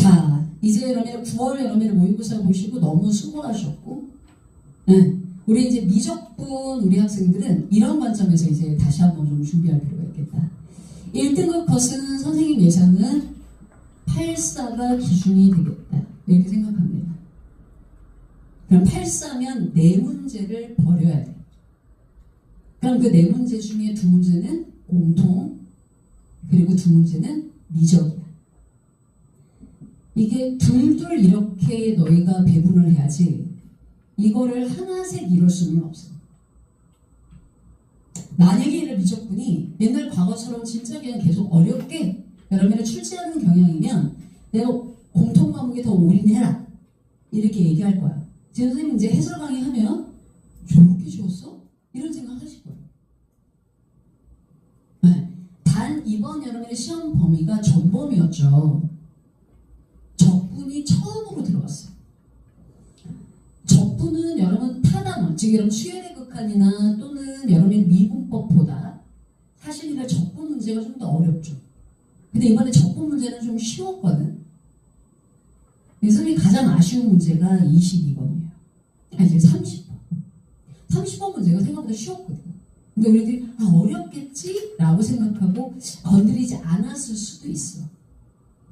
자, 이제 여러분들 9월 여러분들 모의고사 보시고 너무 수고하셨고, 네. 우리 이제 미적분 우리 학생들은 이런 관점에서 이제 다시 한번 좀 준비할 필요가 있겠다. 1등급 컷은 선생님 예상은 84가 기준이 되겠다. 이렇게 생각합니다. 그럼 84면 4문제를 버려야 돼. 그럼 그 4문제 중에 2문제는 공통, 그리고 2문제는 미적이야. 이게 둘둘 이렇게 너희가 배분을 해야지 이거를 하나씩 이룰 수는 없어. 만약에 이를 미적분이 옛날 과거처럼 진짜 그냥 계속 어렵게 여러분을 출제하는 경향이면 내가 공통 과목에 더 올인해라 이렇게 얘기할 거야. 지금 선생님 이제 해설 강의 하면 저렇게 쉬웠어? 이런 생각 하실 거예요. 네. 단 이번 여러분의 시험 범위가 전범위였죠. 적분이 처음으로 들어갔어요. 적분은 여러분 타단원, 즉 여러분 수열의 극한이나 또는 여러분의 미분법보다 사실 이런 적분 문제가 좀 더 어렵죠. 근데 이번에 적분 문제는 좀 쉬웠거든. 그래서 가장 아쉬운 문제가 22번이에요. 아니 이제 30번. 30번 문제가 생각보다 쉬웠거든. 근데 우리들이 어렵겠지? 라고 생각하고 건드리지 않았을 수도 있어.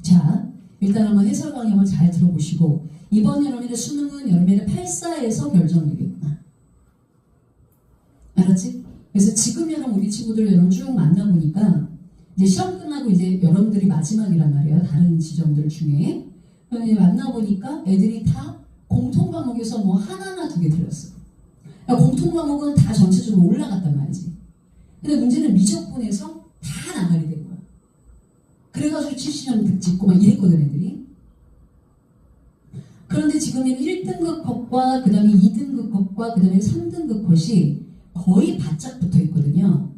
자, 일단 한번 해설 강의 한번 잘 들어보시고 이번 여러분의 수능은 여러분의 84에서 결정되겠구나. 알았지? 그래서 지금 여러분 우리 친구들 여러분 쭉 만나보니까 이제 시험 끝나고 이제 여러분들이 마지막이란 말이에요. 다른 지점들 중에. 만나보니까 애들이 다 공통 과목에서 뭐 하나나 2개 틀렸어. 그러니까 공통 과목은 다 전체적으로 올라갔단 말이지. 근데 문제는 미적분에서 다 나가게 된 거야. 그래가지고 70점 찍고 막 이랬거든 애들이. 그런데 지금은 1등급 컷과 그 다음에 2등급 컷과 그 다음에 3등급 컷이 거의 바짝 붙어 있거든요.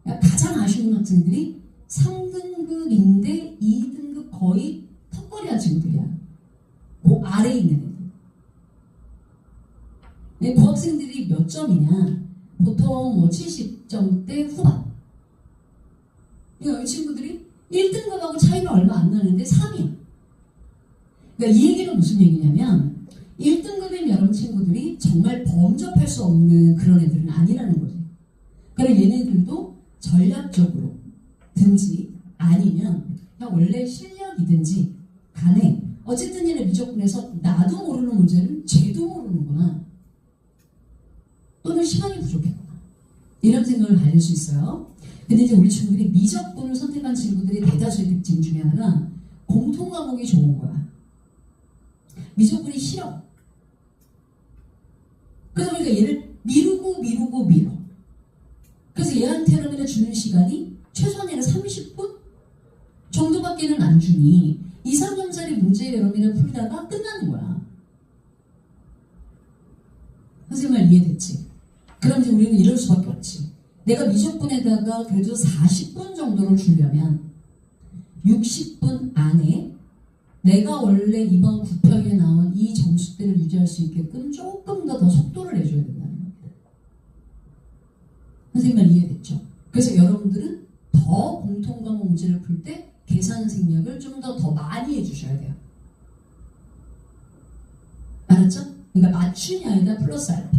그러니까 가장 아쉬운 학생들이 3등급인데 2등급 거의 턱걸이한 친구들이야. 그 아래에 있는 애들. 그 학생들이 몇 점이냐? 보통 뭐 70점대 후반. 그러니까 이 친구들이 1등급하고 차이가 얼마 안 나는데 3이야. 그러니까 이 얘기는 무슨 얘기냐면 1등급인 여러분 친구들이 정말 범접할 수 없는 그런 애들은 아니라는 거지. 그러니까 얘네들도 전략적으로 든지 아니면 그냥 원래 실력이든지 간에 어쨌든 얘네 미적분에서 나도 모르는 문제는 쟤도 모르는구나. 또는 시간이 부족했구나. 이런 생각을 가질 수 있어요. 근데 이제 우리 친구들이 미적분을 선택한 친구들의 대다수의 특징 중에 하나가 공통 과목이 좋은 거야. 미적분이 싫어. 그러다 보니까 얘를 미루고. 그래서 얘한테 여러분이 주는 시간이 최소한에는 30분 정도밖에는 안 주니 2, 3점짜리 문제 여러분이 풀다가 끝나는 거야. 선생님 말 이해됐지? 그럼 이제 우리는 이럴 수밖에 없지. 내가 미적분에다가 그래도 40분 정도를 주려면 60분 안에 내가 원래 이번 9평에 나온 이 점수대를 유지할 수 있게끔 조금 더 속도를 내줘야 된다는 겁니다. 선생님 말 이해됐죠? 그래서 여러분들은 더 공통과목 문제를 풀 때 계산 생략을 좀 더 많이 해주셔야 돼요. 알았죠? 그러니까 맞춤이 아니라 플러스 알파.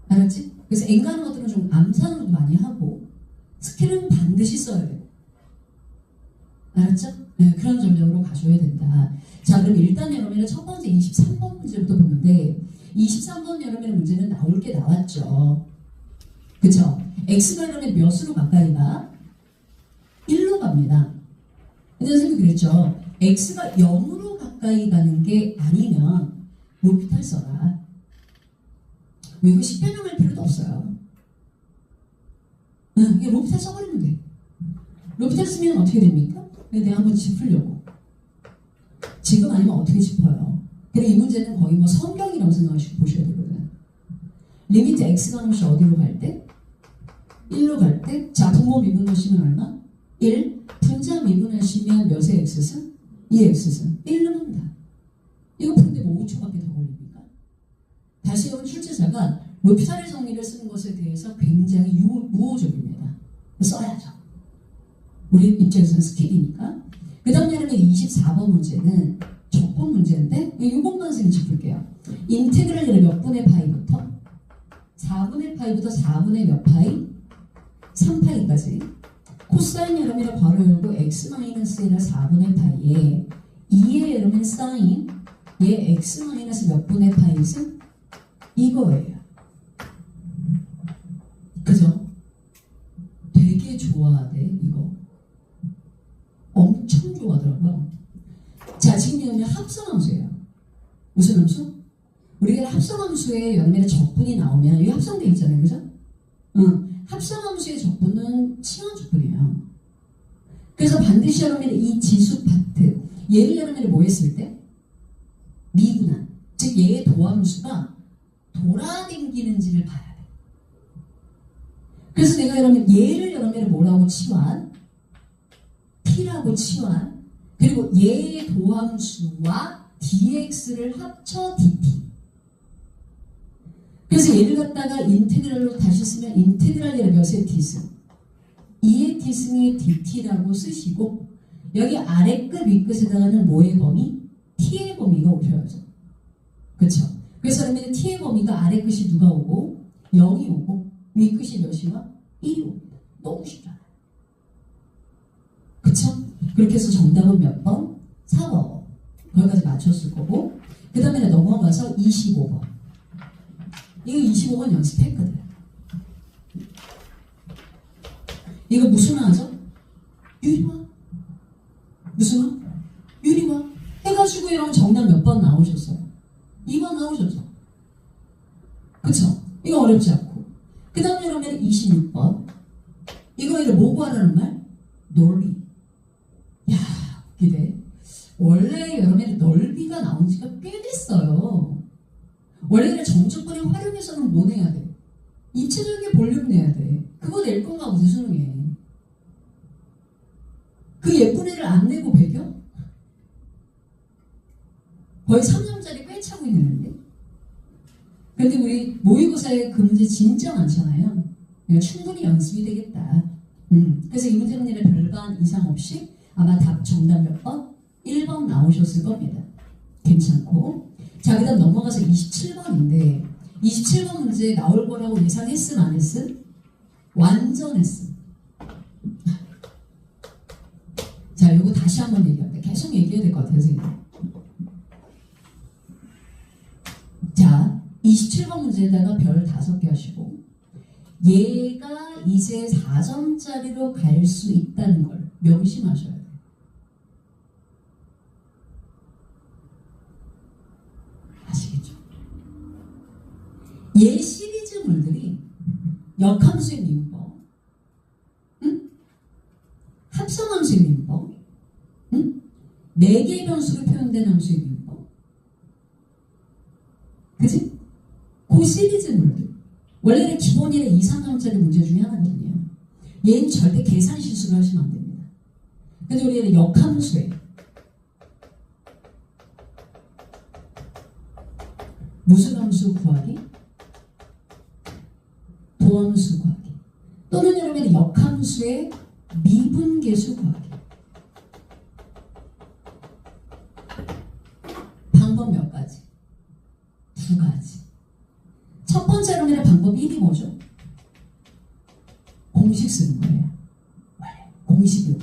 알았지? 그래서 N가는 것들은 좀 암산을 많이 하고 스킬은 반드시 써야 돼요. 알았죠? 네, 그런 전략으로 가셔야 된다. 자, 그럼 일단 여러분의 첫 번째 23번 문제부터 보는데 23번 여러분의 문제는 나올 게 나왔죠. 그쵸? X가 여러분의 몇으로 가까이 가? 1로 갑니다. 근데 선생님이 그랬죠. X가 0으로 가까이 가는 게 아니면 로피탈 써라. 왜 이거 식변형할 필요도 없어요. 이게 로피탈 써버리면 돼. 로피탈 쓰면 어떻게 됩니까? 내가 한번 짚으려고. 지금 아니면 어떻게 짚어요? 근데 이 문제는 거의 뭐 성경이라고 생각하시고 보셔야 되거든. 리미트 x가 혹시 어디로 갈 때? 1로 갈 때? 자, 분모 미분하시면 얼마? 1. 분자 미분하시면 몇의 x승? 2x승. 1로 합니다. 이거 푸는데 뭐 5초밖에 더 걸립니까? 다시 여러분 출제자가 로피탈의 정리를 쓰는 것에 대해서 굉장히 우호적입니다. 써야죠. 우리 입장에서는 스킬이니까. 그 다음 여러분 24번 문제는 적분 문제인데 이것만 선생님 짚을게요. 인테그랄 몇 분의 파이부터 4분의 파이부터 4분의 몇 파이? 3파이까지 코사인 여러분의 괄호 열고 x-1의 4분의 파이에 2의 여러분의 사인 얘 x- 몇 분의 파이슨? 이거예요. 그죠? 되게 좋아하대 이거. 엄청 좋아하더라고요. 자, 지금 이거는 합성함수예요. 무슨 함수? 우리가 합성함수에 연면에 적분이 나오면 이 합성돼 있잖아요, 그죠? 합성함수의 적분은 치환 적분이에요. 그래서 반드시 여러분이 이 지수 파트, 얘를 여러분이 뭐 했을 때? 미분한. 즉, 얘의 도함수가 돌아다니는지를 봐야 돼. 그래서 내가 여러분, 얘를 여러분이 뭐라고 치환? T라고 치환. 그리고 얘의 도함수와 dx를 합쳐 dt. 그래서 얘를 갖다가 인테그랄로 다시 쓰면 인테그랄 얘를 몇의 t승? 2의 t승의 dt라고 쓰시고 여기 아래 끝 위 끝에다가는 뭐의 범위? t의 범위가 오셔야죠. 그쵸? 그래서 그러면 t의 범위가 아래 끝이 누가 오고 0이 오고 위 끝이 몇이 와? 1이 옵니다. 너무 쉽잖아요. 그쵸? 그렇게 해서 정답은 몇 번? 4번. 거기까지 맞췄을 거고 그 다음에 넘어가서 25번. 이거 25번 연습했거든. 이거 무슨 화죠? 유리화. 무슨 화? 유리화. 해가지고 이런 정답 몇 번 나오셨어요? 2번 나오셨죠? 그쵸? 이거 어렵지 않고. 그 다음 여러분 26번. 이거 뭐 구하라는 말? 논리. 야, 웃기네. 원래 여러분의 넓이가 나온 지가 꽤 됐어요. 원래는 정적분에 활용해서는 뭐 내야 돼? 입체적인 볼륨 내야 돼. 그거 낼 건가 보지 수능에. 그 예쁜 애를 안 내고 배겨? 거의 3년짜리 꽤 차고 있는데. 근데 우리 모의고사에 그 문제 진짜 많잖아요. 충분히 연습이 되겠다. 그래서 이 문제는 별반 이상 없이 아마 답 정답 몇 번? 1번 나오셨을 겁니다. 괜찮고. 자, 그 다음 넘어가서 27번인데 27번 문제 나올 거라고 예상했음 안 했음? 완전 했음. 자, 이거 다시 한번 얘기할게. 계속 얘기해야 될 것 같아요, 선생님. 자, 27번 문제에다가 별 5개 하시고 얘가 이제 4점짜리로 갈 수 있다는 걸 명심하셔야 돼요. 아시겠죠? 얘 시리즈물들이 역함수의 미분법, 합성함수의 미분법, 4개의 변수로 표현된 함수의 미분법, 그치? 그 시리즈물들 원래는 기본이랑 2, 3점짜리 문제 중에 하나거든요. 얘는 절대 계산 실수를 하시면 안 됩니다. 근데 우리는 역함수에 무슨 함수 구하기? 도함수 구하기. 또는 여러분의 역함수의 미분계수 구하기. 방법 몇 가지? 2가지. 첫 번째 여러분의 방법 1이 뭐죠? 공식 쓰는 거예요. 원래 공식이요.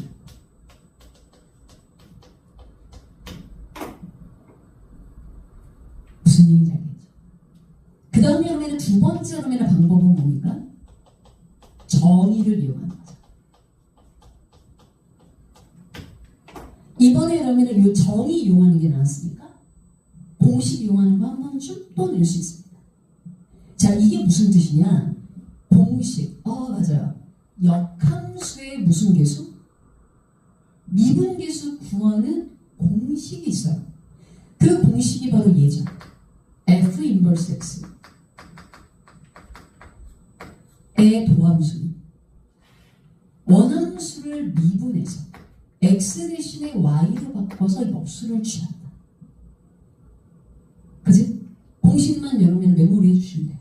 무슨 얘기인지 알겠죠? 그 다음에 여러분의 두 번째 여러분의 방법은 뭡니까? 정의를 이용하는 거죠. 이번에 여러분은 이 정의 이용하는 게 나왔으니까 공식 이용하는 거 한 번쯤 또 낼 수 있습니다. 자, 이게 무슨 뜻이냐? 공식. 맞아요. 역함수의 무슨 계수? 미분계수 구하는 공식이 있어요. 그 공식이 바로 얘죠. F 인버스 X의 도함수는 원함수를 미분해서 X 대신에 Y로 바꿔서 역수를 취한다. 그치? 공식만 여러분은 메모리해 주시면 돼요.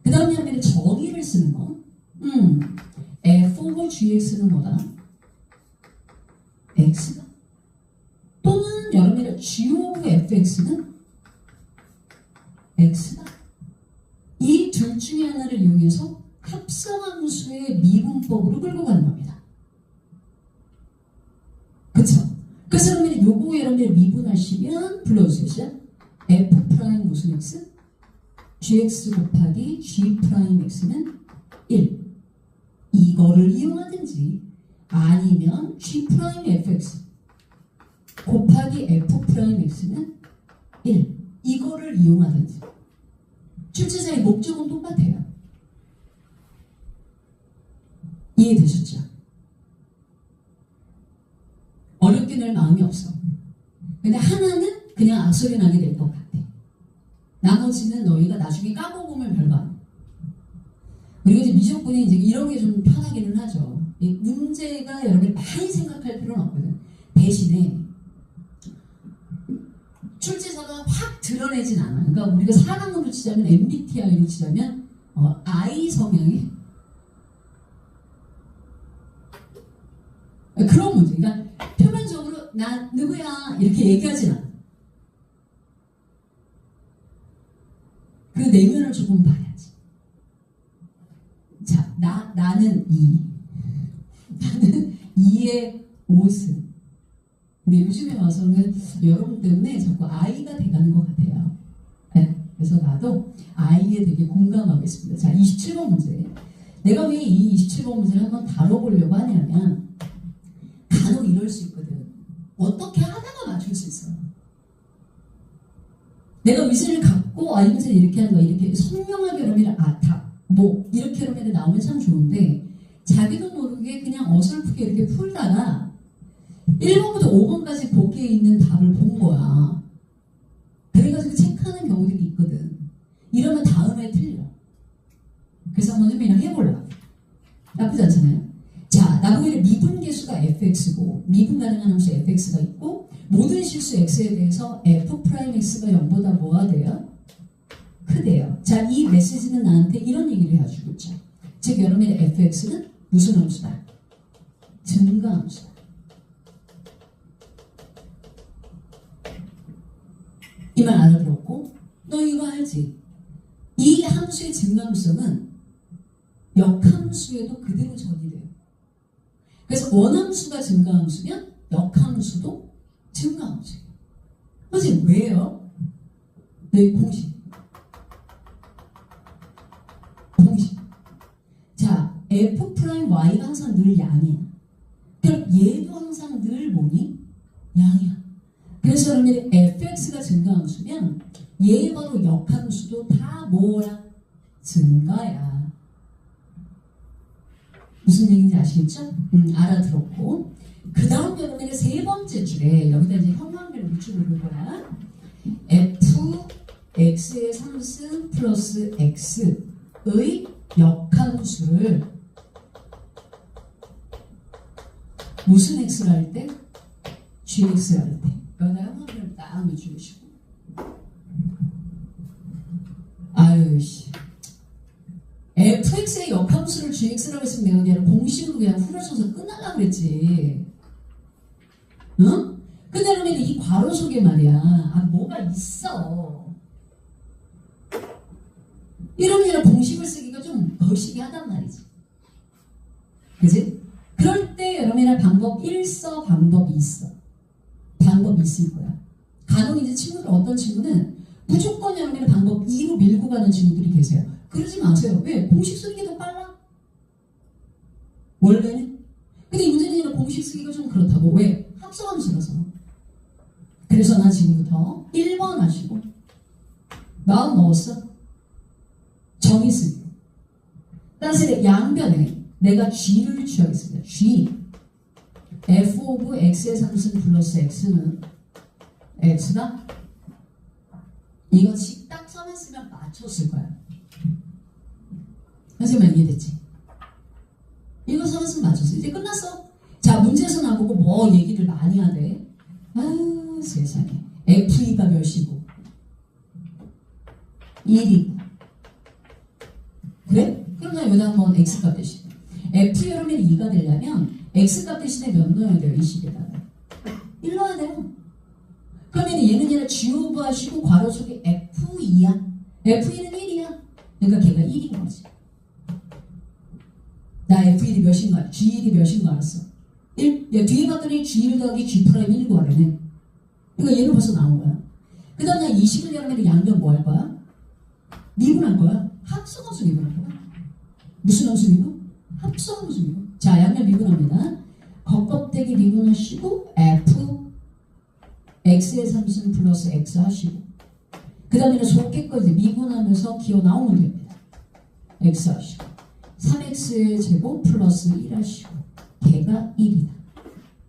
그 다음에 하면 정의를 쓰는 거. F over GX는 뭐다? X다. G of fx는 x다. 이 둘 중에 하나를 이용해서 합성함수의 미분법으로 끌고 가는 겁니다. 그쵸? 그래서 여러분이 요거 여러분이 미분하시면 불러주세요. f 프라임 무슨 x? gx 곱하기 g 프라임 x는 1. 이거를 이용하든지 아니면 g 프라임 fx 곱하기 f 프라임 x는 1. 이거를 이용하든지. 출제자의 목적은 똑같아요. 이해되셨죠? 어렵게 낼 마음이 없어. 근데 하나는 그냥 악소리 나게 될 것 같아. 나머지는 너희가 나중에 까먹으면 별거 아니야. 그리고 이제 미적분이 이제 이런 게 좀 편하기는 하죠. 이 문제가 여러분이 많이 생각할 필요는 없거든. 대신에 출제자가 확 드러내진 않아. 그러니까 우리가 사람으로 치자면 MBTI로 치자면 I 성향이 그런 문제. 그러니까 표면적으로 나 누구야 이렇게 얘기하진 않아. 그 내면을 조금 봐야지. 자, 나는 나는 이의 옷은. 근데 요즘에 와서는 여러분 때문에 자꾸 아이가 돼가는 것 같아요. 네, 그래서 나도 아이에 되게 공감하고 있습니다. 자, 27번 문제. 내가 왜 이 27번 문제를 한번 다뤄보려고 하냐면 간혹 이럴 수 있거든. 어떻게 하다가 맞출 수 있어. 내가 의지를 갖고 이 문제는 이렇게 하는 거야. 이렇게 선명하게 그러면 이렇게 그러면 나오면 참 좋은데 자기도 모르게 그냥 어설프게 이렇게 풀다가 1번부터 5번까지 거기에 있는 답을 본 거야. 그래가지고 체크하는 경우들이 있거든. 이러면 다음에 틀려. 그래서 한번 설명을 해볼라. 나쁘지 않잖아요. 자, 나보기를 미분계수가 fx고 미분 가능한 함수 fx가 있고 모든 실수 x에 대해서 f'x가 0보다 뭐가 돼요? 크대요. 자, 이 메시지는 나한테 이런 얘기를 해주고 있죠. 즉 여러분의 fx는 무슨 함수다? 증가함수다. 이 말 알아들었고 너 이거 알지? 이 함수의 증가함수는 역함수에도 그대로 전이돼요. 그래서 원함수가 증가함수면 역함수도 증가함수예요. 그렇지? 왜요? 네, 공식. 자, f'y가 항상 늘 양이야. 그럼 얘도 항상 늘 뭐니? 양이야. 그래서 여러분들이 fx가 증가함수면 얘 바로 역함수도 다 뭐야? 증가야. 무슨 얘기인지 아시겠죠? 알아들었고 그 다음 여러분의 세 번째 줄에 여기다 이제 형광펜을 묻히고 있는 거야. fx의 3승 플러스 x의 역함수를 무슨 x를 할 때? gx를 할 때. 여기다 형광펜을 딱 묻혀주시고 아유씨 fx의 역함수를 gx라고 했으면 내가 그냥 공식으로 그냥 후려쳐서 끝날라 그랬지. 응? 근데 그러면 이 괄호 속에 말이야 뭐가 있어. 이러면 공식을 쓰기가 좀 거시기 하단 말이지. 그치? 그럴 때 여러분이랑 방법 1 써, 방법 2 써. 방법 있을 거야. 간혹 이제 친구들 어떤 친구는 무조건 여러분이랑 방법 2로 밀고 가는 친구들이 계세요. 그러지 마세요. 왜? 공식 쓰는 게 더 빨라. 원래는. 근데 이 문제는 공식 쓰기가 좀 그렇다고. 왜? 합성함수라서. 그래서 나 지금부터 1번 하시고 마음 먹었어? 정의 쓰기. 따라서 양변에 내가 g를 취하겠습니다. g f of x의 3승 플러스 x는 x다. 이거 딱 써만 쓰면 맞췄을 거야. 선생님 이해됐지? 이거 써만 쓰면 맞췄어. 이제 끝났어. 자, 문제에서 나보고 뭐 얘기를 많이 하대. 아유 세상에. f가 몇이고 1이고 그래? 그럼 나 여기다 한번 x값 대신에 f 여러분이 2가 되려면 x값 대신에 몇 넣어야 돼요? 이 식에다가 1 넣어야 돼요. 그럼 그러면 얘는 얘를 G 오브 하시고 괄호 속에 F2야. F2는 1이야. 그러니까 걔가 1인 거지. 나 F1이 몇인가, G1이 몇인가 알았어. 1? 야, 뒤에 봤더니 G1 더하기 G 프라임 1고 하려네. 그러니까 얘는 벌써 나온 거야. 그 다음 나 20을 열면 양변 뭐 할 거야? 미분할 거야. 합성함수 미분할 거야. 무슨 함수 미분? 합성함수 미분. 자, 양변 미분합니다. 겉껍데기 미분하시고 F X의 삼수는 플러스 X 하시고 그 다음에는 속개까지 미분하면서 기어 나오면 됩니다. X 하시고 3X의 제곱 플러스 1 하시고 걔가 1이다.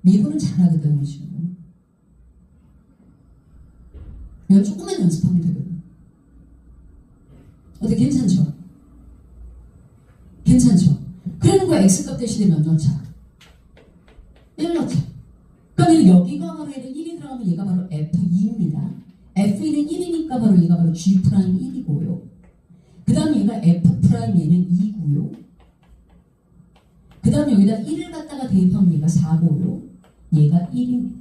미분은 잘하거든요 지금. 이거 조금만 연습하면 되거든. 어때? 괜찮죠? 괜찮죠? 그러는 거야. X값 대신에 몇 넣자? 1 넣자. 그러면 여기가 바로 얘는 1이 들어가면 얘가 바로 F2입니다. F2는 1이니까 바로 얘가 바로 G 프라임 1이고요. 그 다음에 얘가 F 프라임 얘는 2고요. 그 다음에 여기다 1을 갖다가 대입하면 얘가 4고요. 얘가 1입니다.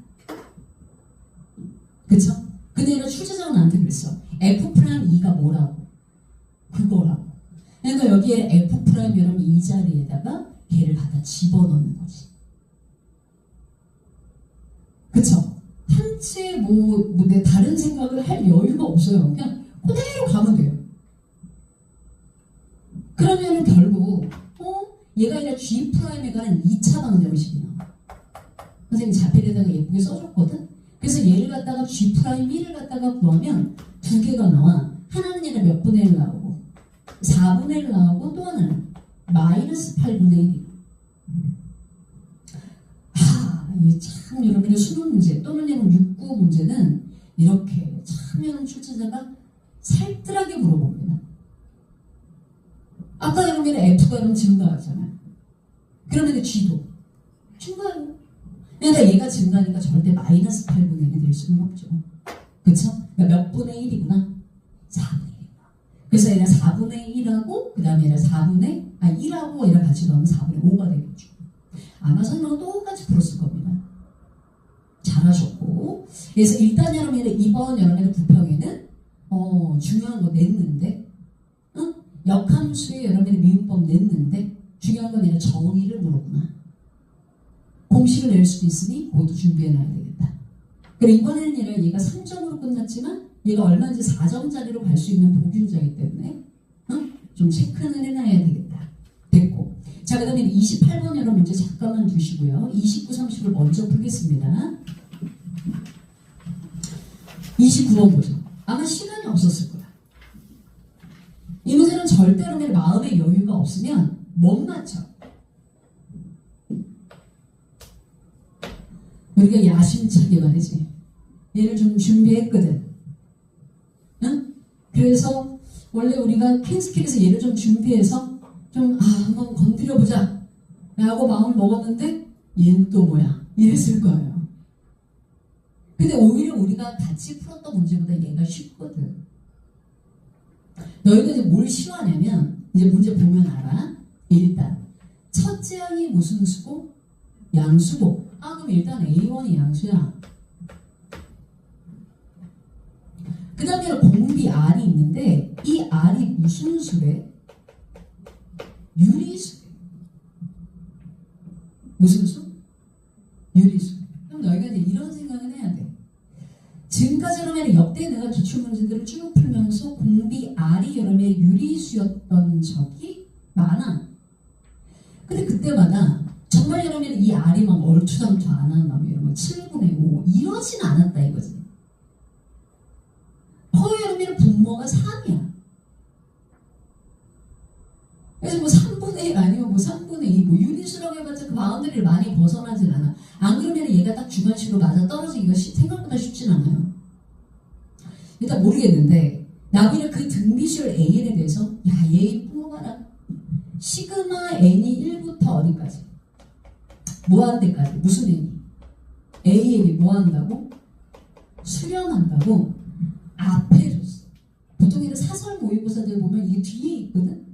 그쵸? 근데 얘가 출제자가 나한테 그랬어. F 프라임 2가 뭐라고? 그거라고. 그러니까 여기에 F 프라임 여러분 이 자리에다가 걔를 갖다 집어넣는 거지. 그쵸? 한채 내 다른 생각을 할 여유가 없어요. 그냥 그대로 가면 돼요. 그러면은 결국 얘가 아니라 G 프라임에 관한 2차 방정식이 나와. 선생님 자필에다가 예쁘게 써줬거든. 그래서 얘를 갖다가 G 프라임 1을 갖다가 구하면 두 개가 나와. 하나는 얘가 몇 분의 1 나오고 4분의 1 나오고 또 하나는 마이너스 8분의 1이. 참 여러분의 수능 문제 또는 여러분 6구 문제는 이렇게 참 여러분 출제자가 살뜰하게 물어봅니다. 아까 여러분의 F가 여러분 증가하잖아요. 그러면 G도 증가해요. 그러니까 얘가 증가하니까 절대 마이너스 8분의 1이 될 수는 없죠. 그쵸? 그러니까 몇 분의 1이구나? 4분의 1이구나. 그래서 얘가 4분의 1하고 그 다음에 얘가 1하고 얘랑 같이 넣으면 4분의 5가 되겠죠. 아마 설명은 똑같이 풀었을 겁니다. 잘하셨고. 그래서 일단 여러분의 이번 여러분의 부평에는 중요한 거 냈는데 역함수에 여러분의 미분법 냈는데 중요한 건 얘가 정의를 물었구나. 공식을 낼 수도 있으니 그것도 준비해놔야 되겠다. 그리고 이번에는 얘가 3점으로 끝났지만 얘가 얼마인지 4점짜리로 갈 수 있는 보균자이기 때문에 좀 체크는 해놔야 되겠다. 됐고. 자, 그 다음에 28번 여러분 문제 잠깐만 두시고요. 29, 30을 먼저 풀겠습니다. 29번 보죠. 아마 시간이 없었을 거야. 이 문제는 절대로 내 마음의 여유가 없으면 못 맞춰. 우리가 야심차게 말이지. 얘를 좀 준비했거든. 응? 그래서 원래 우리가 퀸스킬에서 얘를 좀 준비해서 좀 한번 건드려보자 라고 마음을 먹었는데 얘는 또 뭐야 이랬을 거예요. 근데 오히려 우리가 같이 풀었던 문제보다 얘가 쉽거든. 너희가 이제 뭘 싫어하냐면 이제 문제 보면 알아. 일단 첫째 항이 무슨 수고? 양수고. 그럼 일단 A1이 양수야. 그 다음에 공비 R이 있는데 이 R이 무슨 수래? 유리수. 무슨 수? 유리수. 그럼 너희가 이제 이런 생각을 해야 돼. 지금까지 그러면 역대 내가 기출문제들을 쭉 풀면서 공비 R이 여름에 유리수였던 적이 많아. 근데 그때마다 정말 여러면 이 R이 막 얼투당투 안 하는 막 이런 거 7분의 5 이러진 않았다 이거지. 거의 여러면 분모가 3이야. 그래서 뭐 3분의 1 아니면 뭐 3분의 2 뭐 유리수라고 해봤자 그 바운더리를 많이 벗어나진 않아. 안 그러면 얘가 딱 주관식으로 맞아 떨어지기가 생각보다 쉽진 않아요. 일단 모르겠는데 나비는 그 등비수열 AN에 대해서 얘 뽑아라. 시그마 N이 1부터 어디까지? 뭐 하는 데까지? 무슨 N이? AN이 뭐 한다고? 수렴한다고 앞에 줬어. 보통 이런 사설 모의고사들 보면 이게 뒤에 있거든?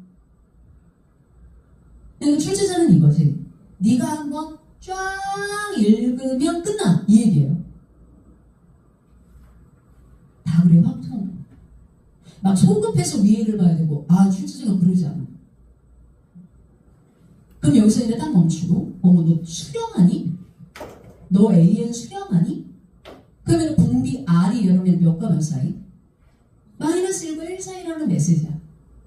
그러니까 출제자는 이거지. 네가 한번 쫙 읽으면 끝나. 이 얘기예요. 막 소급해서 위에를 봐야 되고, 출제자가 그러지 않아. 그럼 여기서 이제 딱 멈추고, 어머, 너 수령하니? 너 AN 수령하니? 그러면 공비 R이 여러분 몇과 몇 사이? -1과 1 사이라는 메시지야.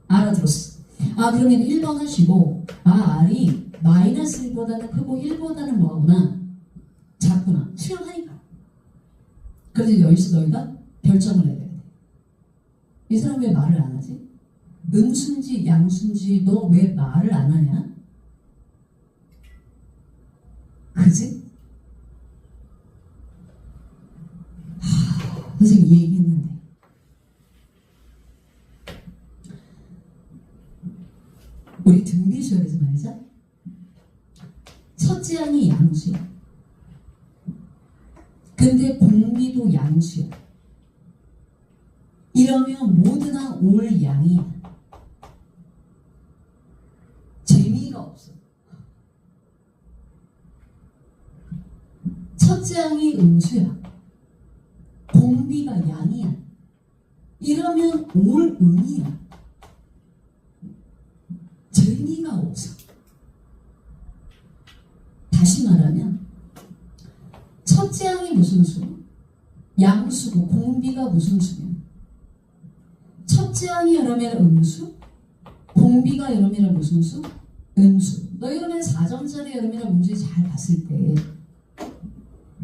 알아들었어. 그러면 1번 하시고, R이 -1보다는 크고 1보다는 뭐하구나? 작구나. 수령하니까. 그래서 여기서 너희가 결정을 해야 돼. 이 사람 왜 말을 안 하지? 음수인지 양수인지 너 왜 말을 안 하냐? 그지? 선생님 얘기했는데 우리 등비수열에서 말이죠. 첫째 항이 양수야. 근데 공비도 양수야. 이러면 모든 항 올 양이야. 재미가 없어. 첫째 항이 음수야. 공비가 양이야. 이러면 올 음이야. 재미가 없어. 다시 말하면 첫째 항이 무슨 수? 양수고 공비가 무슨 수냐? 첫째 항이 여러면 음수, 공비가 여러면 무슨 수? 음수. 너 여러분 4점짜리 여러분 문제 잘 봤을 때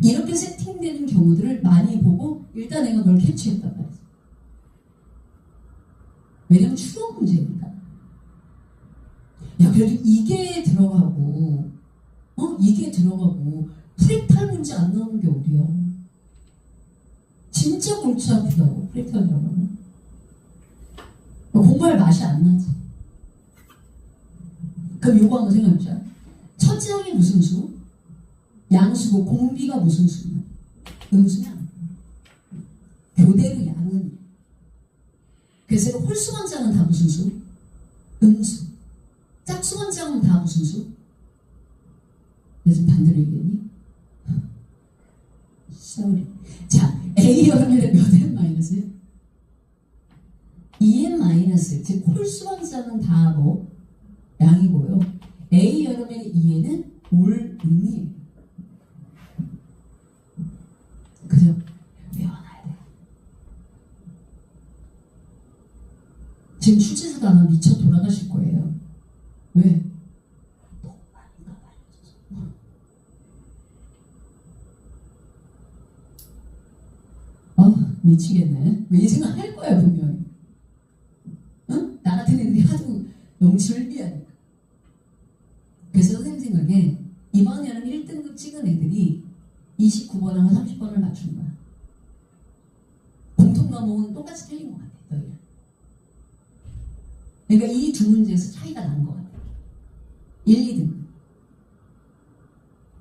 이렇게 세팅되는 경우들을 많이 보고 일단 내가 그걸 캡처했단 말이야. 왜냐면 추론 문제니까. 야, 그래도 이게 들어가고 이게 들어가고 프랙탈 문제 안 나오는 게 어디야. 진짜 골치 아프다고 프랙탈 들어가면. 공부할 맛이 안 나지. 그럼 요거 한번 생각해보자. 첫째 항이 무슨 수? 양수고 공비가 무슨 수냐? 음수냐? 교대로 양은. 그래서 홀수원장은 다 무슨 수? 음수. 짝수원장은 다 무슨 수? 내가 지금 반대로 얘기했니? 샤우리. 자, A 여러분의 몇 n 마이너스요? 2n 마이너스. 즉 홀수원장은 다 뭐? 양이고요. A 여러분의 2n은 올 음이에요. 그죠? 외워놔야 돼. 지금 출제자도 아마 미쳐 돌아가실 거예요. 왜? 너무 많이 알려줘서. 미치겠네. 왜 이 생각 할 거야 분명히. 응? 나 같은 애들이 하도 너무 즐비하니까. 그래서 선생님 생각에 이번 여름 1등급 찍은 애들이 29번하고 30번을 맞춘 거야. 공통 과목은 똑같이 틀린 것 같아, 너희는. 그러니까 이 두 문제에서 차이가 나는 것 같아. 1, 2등급.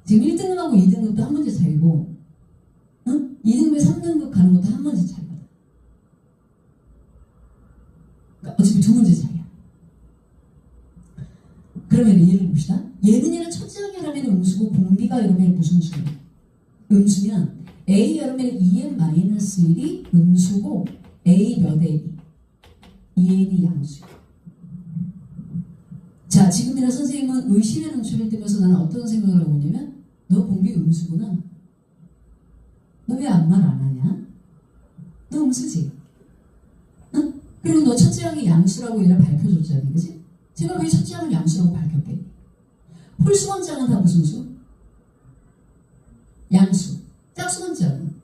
지금 1등급하고 2등급도 한 문제 차이고, 2등급에 3등급 가는 것도 한 문제 차이거든. 그러니까 어차피 두 문제 차이야. 그러면 얘를 봅시다. 얘는 얘는 첫째 항이라면 음수고 공비가 이러면 무슨 수예요? 음수면 A 여러분 2n-1이 음수고 A 몇 A? 2n이 양수야. 자, 지금이나 선생님은 의심의 능수를 떼면서 나는 어떤 생각을 하고 있냐면 너 공비 음수구나. 너 왜 아무 말 안 하냐? 너 음수지? 응? 그리고 너 첫째 항이 양수라고 얘를 밝혀줬잖아, 그지? 제가 왜 첫째 항을 양수라고 밝혔겠니? 홀수원장은 다 무슨 수? 양수. 짝수원장은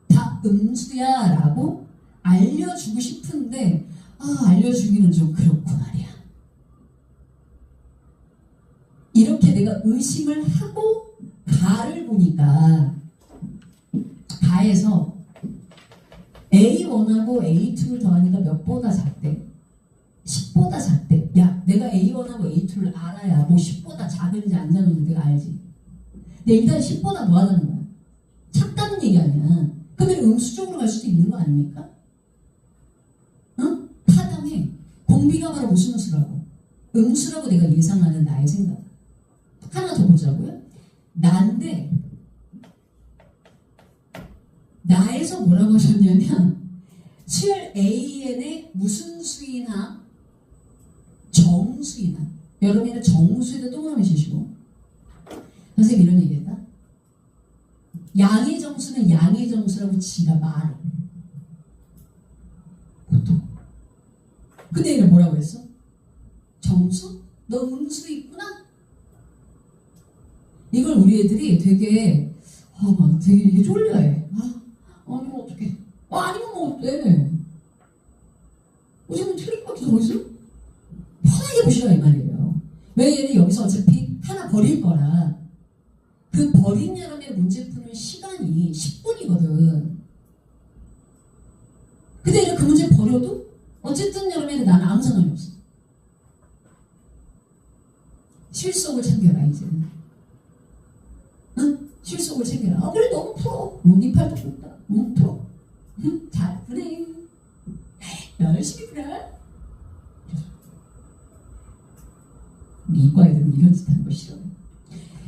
다 음수야 라고 알려주고 싶은데 알려주기는 좀 그렇고 말이야. 이렇게 내가 의심을 하고 가를 보니까 가에서 A1하고 A2를 더하니까 몇보다 작대? 10보다 작대. 야, 내가 A1하고 A2를 알아야 뭐 10보다 작은지 안 작은지 내가 알지. 근데 일단 10보다 뭐 하다는 거야? 작다는 얘기 아니야. 그러면 음수적으로 갈 수도 있는 거 아닙니까? 응? 타당해. 공비가 바로 무슨 수라고? 음수라고 내가 예상하는 나의 생각. 하나 더 보자고요. 나에서 뭐라고 하셨냐면 수열 AN의 무슨 수이나 정수이나 여러분은 정수에다 동그라미 치시고 선생님 이런 얘기했다. 양의 정수는 양의 정수라고 지가 말해. 보통. 근데 얘는 뭐라고 했어? 정수? 너 음수 있구나? 이걸 우리 애들이 되게 막 되게 졸려해. 아니면 어떡해. 아니면 뭐 어때. 지금 틀릴 것 같아서 어디서? 편하게 보시라 이 말이에요. 왜 얘는 여기서 어차피 하나 버릴 거라. 그 버린 여름에 문제 푸는 시간이 10분이거든. 근데 얘는 그 문제 버려도 어쨌든 여름에는 나는 아무 상관이 없어. 실속을 챙겨라 이제는. 응? 실속을 챙겨라. 그래 너무 풀어. 네 팔도 좋다. 풀어. 잘 그래. 열심히 그래. 이과 애들은 이런 짓 하는 거 싫어.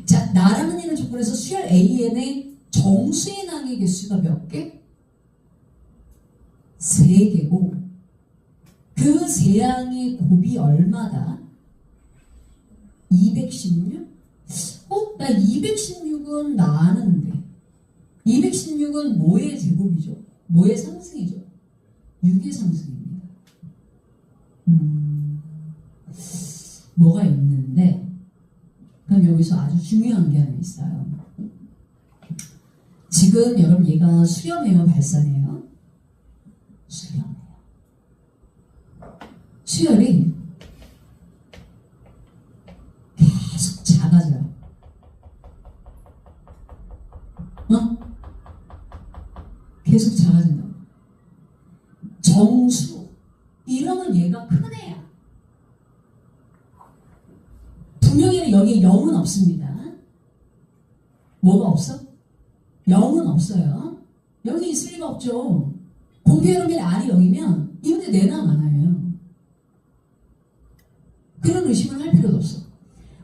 자, 나라는 이런 조건에서 수열 AN의 정수의 낭의 개수가 몇 개? 3개고 그 3양의 곱이 얼마다? 216? 나 216은 나 아는데 216은 뭐의 제곱이죠? 뭐의 상승이죠? 6의 상승입니다. 뭐가 있는데 그럼 여기서 아주 중요한 게 하나 있어요. 지금 여러분 얘가 수렴해요, 발산해요? 수렴해요. 수열이 계속 작아져요. 계속 작아진다고. 정수 이러면 얘가 큰 애야. 분명히 여기에 0은 없습니다. 뭐가 없어? 0은 없어요. 0이 있을 리가 없죠. 공개여론의 R이 0이면 이 문제 내나 마나예요. 그런 의심을 할 필요도 없어.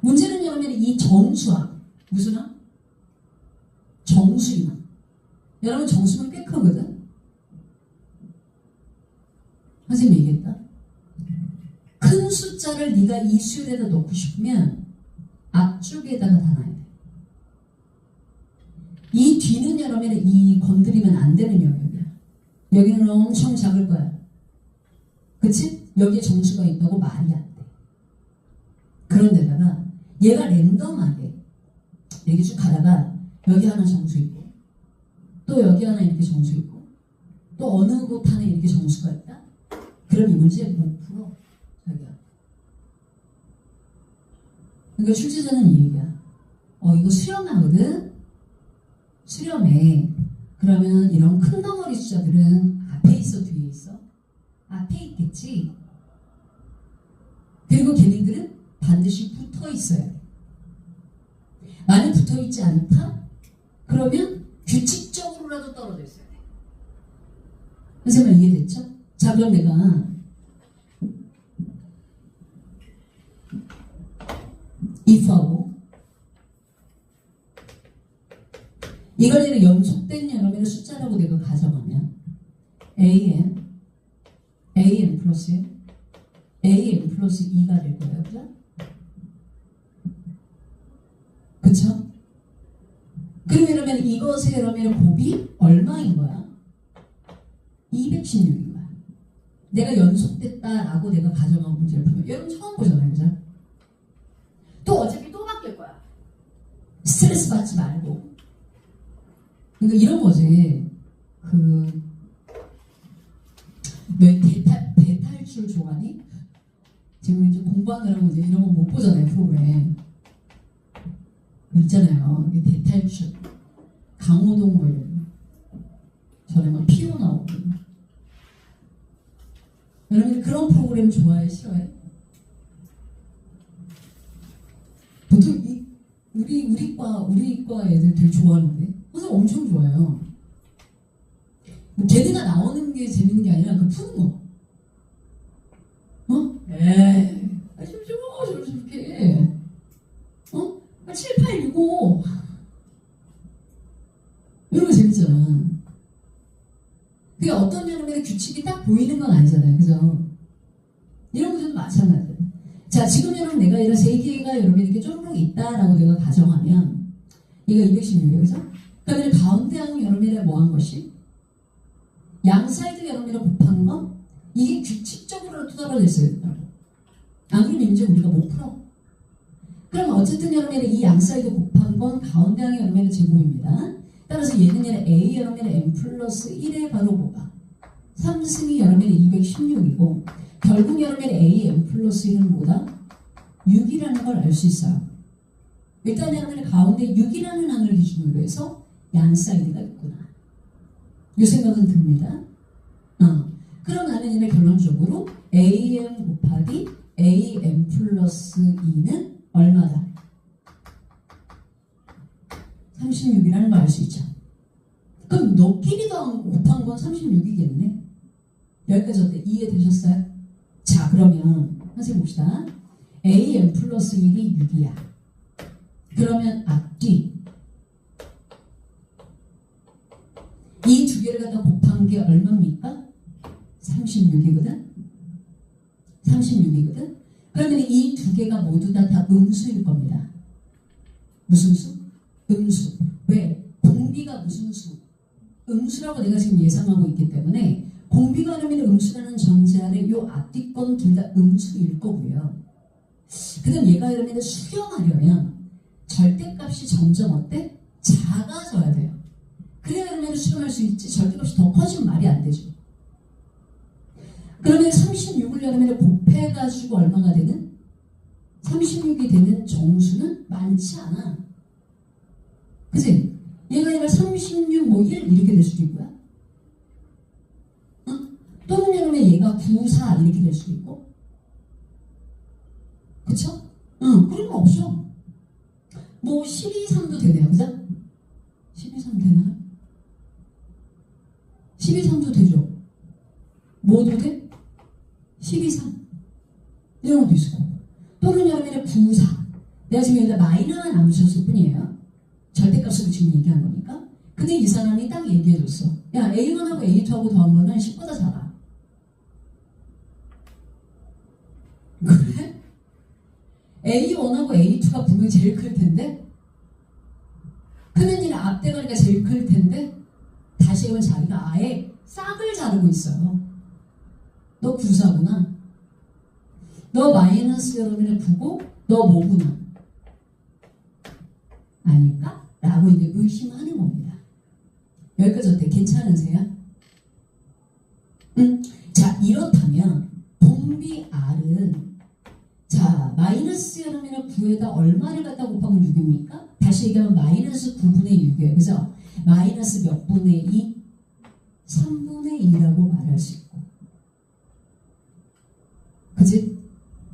문제는 여러분 이 정수학 무슨 학? 정수인학. 여러분 정수는 꽤 크거든. 선생님 얘기했다. 큰 숫자를 네가 이 수열에다 넣고 싶으면 앞쪽에다가 다 놔야 돼. 이 뒤는 여러분 이 건드리면 안 되는 영역이야. 여기는 엄청 작을 거야. 그치? 여기에 정수가 있다고 말이 안 돼. 그런데다가 얘가 랜덤하게 이렇게 쭉 가다가 여기 하나 정수 있고 또 여기 하나 이렇게 정수 있고 또 어느 곳 하나 이렇게 정수가 있다? 그럼 이 문제 못 풀어. 자기야. 그러니까 출제자는 이 얘기야. 이거 수렴하거든? 수렴해. 그러면 이런 큰 덩어리 숫자들은 앞에 있어, 뒤에 있어? 앞에 있겠지? 그리고 걔네들은 반드시 붙어 있어야 돼. 만약 붙어 있지 않다? 그러면 규칙적으로라도 떨어져 있어야 돼. 선생님 이해됐죠? 자, 그럼 내가 if하고 이걸 내가 연속된 여러분의 숫자라고 내가 가정하면 an 플러스 2가 될 거예요. 그죠? 그쵸? 그러면 여러분 이것의 여러분의 곱이 얼마인 거야? 216인 거야. 내가 연속됐다라고 내가 가정한 문제를 보면 여러분 처음 보잖아요. 그죠? 또 어차피 또 바뀔 거야. 스트레스 받지 말고. 그러니까 이런 거지. 왜 대탈출 좋아하니? 지금 이제 공부하느라고 이제 이런 거 못 보잖아요, 프로그램. 있잖아요. 대탈출. 강호동 뭐 이런. 전에 막 피오 나오고. 여러분 그런 프로그램 좋아해, 싫어해? 보통 우리 과 애들 되게 좋아하는데 선생님 엄청 좋아해요. 뭐 걔네가 나오는 게 재밌는 게 아니라 그 푸는 거. 에이, 저렇게 7, 8, 6, 5 이런 거 재밌잖아. 그게 어떤 여러분의 규칙이 딱 보이는 건 아니잖아요. 그죠? 이런 것도 마찬가지예요. 자, 지금 여러분 내가 이런 세 개가 여러분 이렇게 쪼르륵 있다라고 내가 가정하면 이거 216이에요. 그죠? 그러면 가운데 항 여러분의 뭐한 것이 양 사이드 여러분이랑 곱한 거 이게 규칙적으로라도 떨어졌어요. 안 그러면 이제 우리가 못 풀어. 그럼 어쨌든 여러분의 이 양 사이드 곱한 건 가운데 항의 여러분의 제곱입니다. 따라서 얘는 A 여러분의 n 플러스 1의 바로 뭐가 3승이 여러분의 216이고 결국 여러분의 A n 플러스 1은 뭐다? 6이라는 걸 알 수 있어요. 일단 여러분의 가운데 6이라는 항을 기준으로 해서 양 사이드가 있구나. 이 생각은 듭니다. 그럼 나는 이제 결론적으로 AM 곱하기 AM 플러스 2는 얼마다? 36이라는 걸 알 수 있죠. 그럼 너끼리 곱한 건 36이겠네. 여기까지 어때? 이해되셨어요? 자, 그러면 선생님 봅시다. AM 플러스 1이 6이야. 그러면 앞뒤 이 두 개를 갖다 곱한 게 얼마입니까? 36이거든? 36이거든? 그러면 이 두 개가 모두 다 음수일 겁니다. 무슨 수? 음수. 왜? 공비가 무슨 수? 음수라고 내가 지금 예상하고 있기 때문에 공비가 그러면 음수라는 전제 아래 요 앞뒤 건 둘 다 음수일 거고요. 그 다음 얘가 그러면 수렴하려면 절대값이 점점 어때? 작아져야 돼요. 그래야 그러면 수렴할 수 있지. 절대값이 더 커지면 말이 안 되죠. 그러면 36을 여러분이 곱해가지고 얼마가 되는? 36이 되는 정수는 많지 않아. 그치? 얘가 얘가 36, 뭐 1 이렇게 될 수도 있고요. 또는 여러분 얘가 9, 4 이렇게 될 수도 있고. 그쵸? 그런 거 없어. 뭐 12, 3도 되네요. 그죠? 12, 3 되나요? 12, 3도 되죠? 뭐도 돼? 12, 3 이런 것도 있을 거고. 또는 여러분의 9, 4 내가 지금 여기다 마이너만 안 붙였을 뿐이에요. 절대값으로 지금 얘기한 거니까. 근데 이 사람이 딱 얘기해줬어. 야, A1하고 A2하고 더한 거는 10보다 작아. 그래? A1하고 A2가 분명히 제일 클 텐데? 그는 앞대가리가 제일 클 텐데? 다시 해보면 자기가 아예 싹을 자르고 있어요. 너 9사구나. 너 마이너스 여러분의 9고 너 뭐구나. 아닐까? 라고 이제 의심하는 겁니다. 여기까지 어때? 괜찮으세요? 자, 이렇다면 분비 R은 자, 마이너스 여러분의 9에다 얼마를 갖다 곱하면 6입니까? 다시 얘기하면 마이너스 9분의 6이에요. 그래서 마이너스 몇 분의 2? 3분의 2라고 말할 수 있고. 그치?